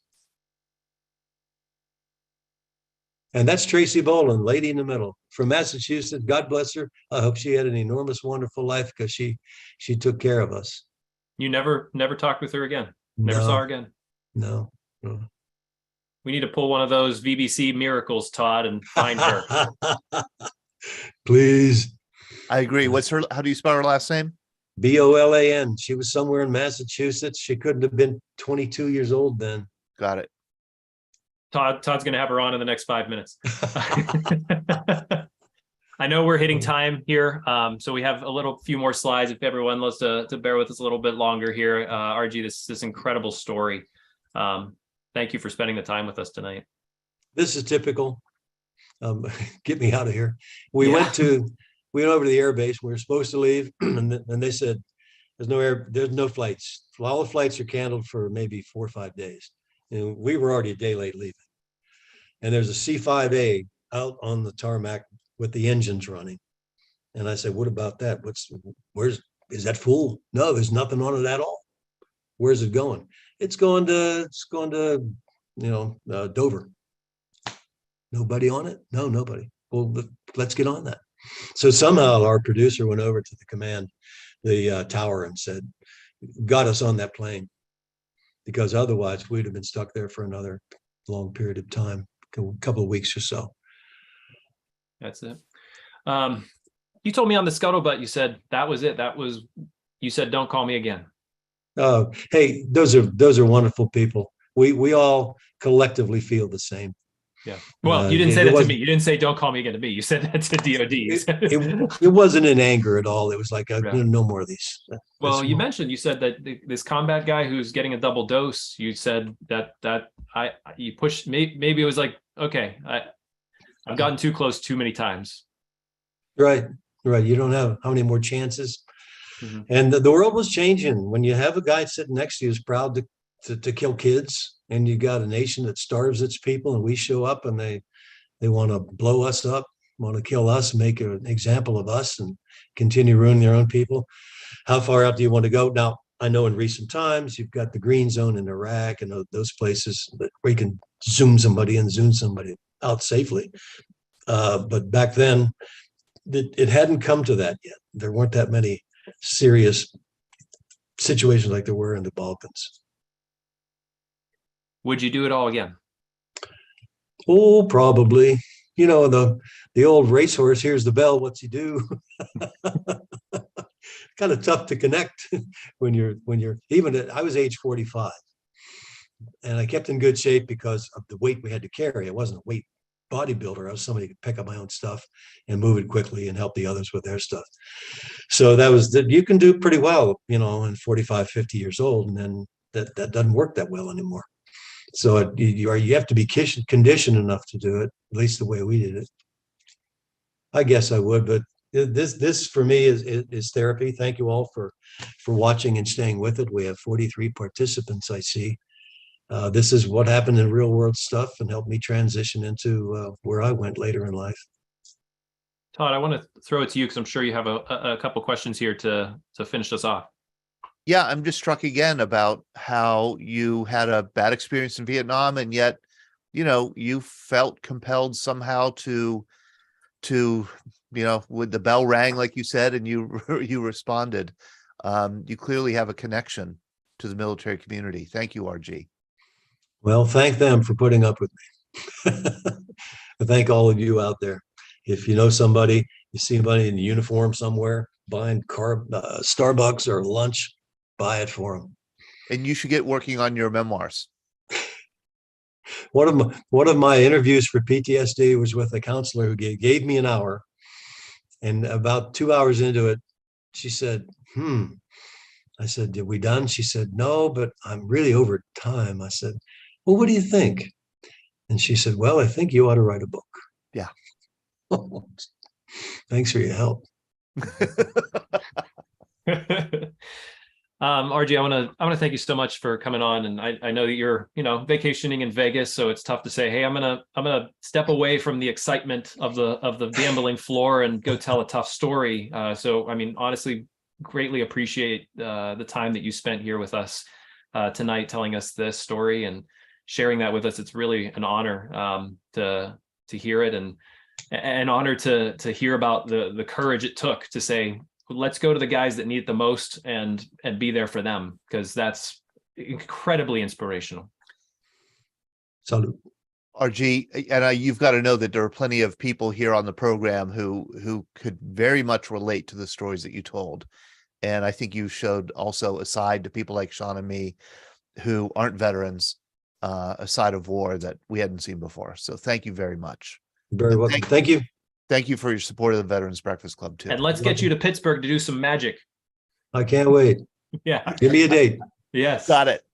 And that's Tracy Boland, lady in the middle, from Massachusetts. God bless her. I hope she had an enormous, wonderful life because she took care of us. You never talked with her again? Never saw her again? No. We need to pull one of those VBC miracles, Todd, and find her. Please. I agree. How do you spell her last name? Bolan. She was somewhere in Massachusetts. She couldn't have been 22 years old then. Got it. Todd's going to have her on in the next 5 minutes. I know we're hitting time here, so we have a few more slides if everyone wants to bear with us a little bit longer here. RG, this incredible story. Thank you for spending the time with us tonight. This is typical. Get me out of here. We went over to the air base. We were supposed to leave, and they said, there's no flights. All the flights are canceled for maybe 4 or 5 days. And we were already a day late leaving. And there's a C-5A out on the tarmac with the engines running. And I said, what about that? Is that full? No, there's nothing on it at all. Where's it going? It's going to Dover. Nobody on it? No, nobody. Well, let's get on that. So somehow our producer went over to the command, the tower, and said, got us on that plane. Because otherwise we'd have been stuck there for another long period of time, a couple of weeks or so. That's it. You told me on the Scuttlebutt, you said that was it. You said, don't call me again. Hey, those are wonderful people. We all collectively feel the same. Yeah. Well, you didn't say that to me. You didn't say, don't call me again to me. You said that to DOD. It wasn't in anger at all. It was like, no more of these. Well, you said that this combat guy who's getting a double dose, you said you pushed, maybe it was like, okay, I've gotten too close too many times. Right. You don't have how many more chances. Mm-hmm. And the world was changing when you have a guy sitting next to you who's proud to kill kids, and you got a nation that starves its people, and we show up and they want to blow us up, want to kill us, make an example of us, and continue ruining their own people. How far out do you want to go? Now, I know in recent times you've got the green zone in Iraq and those places where you can zoom somebody out safely. But back then, it hadn't come to that yet. There weren't that many serious situations like there were in the Balkans. Would you do it all again? Oh, probably. You know, the old racehorse hears the bell, what's he do? Kind of tough to connect when you're even I was age 45, and I kept in good shape because of the weight we had to carry. I wasn't a weight bodybuilder. I was somebody who could pick up my own stuff and move it quickly and help the others with their stuff. So that was that you can do pretty well, you know, in 45, 50 years old, and then that doesn't work that well anymore. So you have to be conditioned enough to do it, at least the way we did it. I guess I would, but this for me is therapy. Thank you all for watching and staying with it. We have 43 participants, I see. This is what happened in real world stuff and helped me transition into where I went later in life. Todd, I want to throw it to you because I'm sure you have a couple questions here to finish us off. Yeah, I'm just struck again about how you had a bad experience in Vietnam, and yet, you know, you felt compelled somehow to, you know, when the bell rang, like you said, and you responded. You clearly have a connection to the military community. Thank you, RG. Well, thank them for putting up with me. I thank all of you out there. If you know somebody, you see somebody in uniform somewhere buying Starbucks or lunch, buy it for them. And you should get working on your memoirs. One of my interviews for PTSD was with a counselor who gave me an hour, and about 2 hours into it, she said, I said, "Are we done?" She said, "No, but I'm really over time." I said, "Well, what do you think?" And she said, "Well, I think you ought to write a book." Yeah. Thanks for your help. RG, I want to thank you so much for coming on, and I know that you're, you know, vacationing in Vegas, so it's tough to say, hey, I'm gonna step away from the excitement of the gambling floor and go tell a tough story. So I mean, honestly, greatly appreciate the time that you spent here with us tonight, telling us this story and sharing that with us. It's really an honor to hear it, and an honor to hear about the courage it took to say, let's go to the guys that need it the most and be there for them, because that's incredibly inspirational. Salute. RG, and you've got to know that there are plenty of people here on the program who could very much relate to the stories that you told. And I think you showed also a side to people like Sean and me who aren't veterans, a side of war that we hadn't seen before. So thank you very much. Very welcome. Thank you. Thank you for your support of the Veterans Breakfast Club too. And let's get you to Pittsburgh to do some magic. I can't wait. Yeah. Give me a date. Yes. Got it.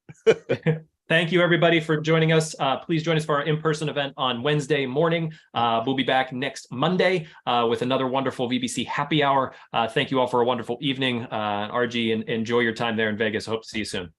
Thank you, everybody, for joining us. Please join us for our in-person event on Wednesday morning. We'll be back next Monday with another wonderful VBC happy hour. Thank you all for a wonderful evening. RG, and enjoy your time there in Vegas. I hope to see you soon.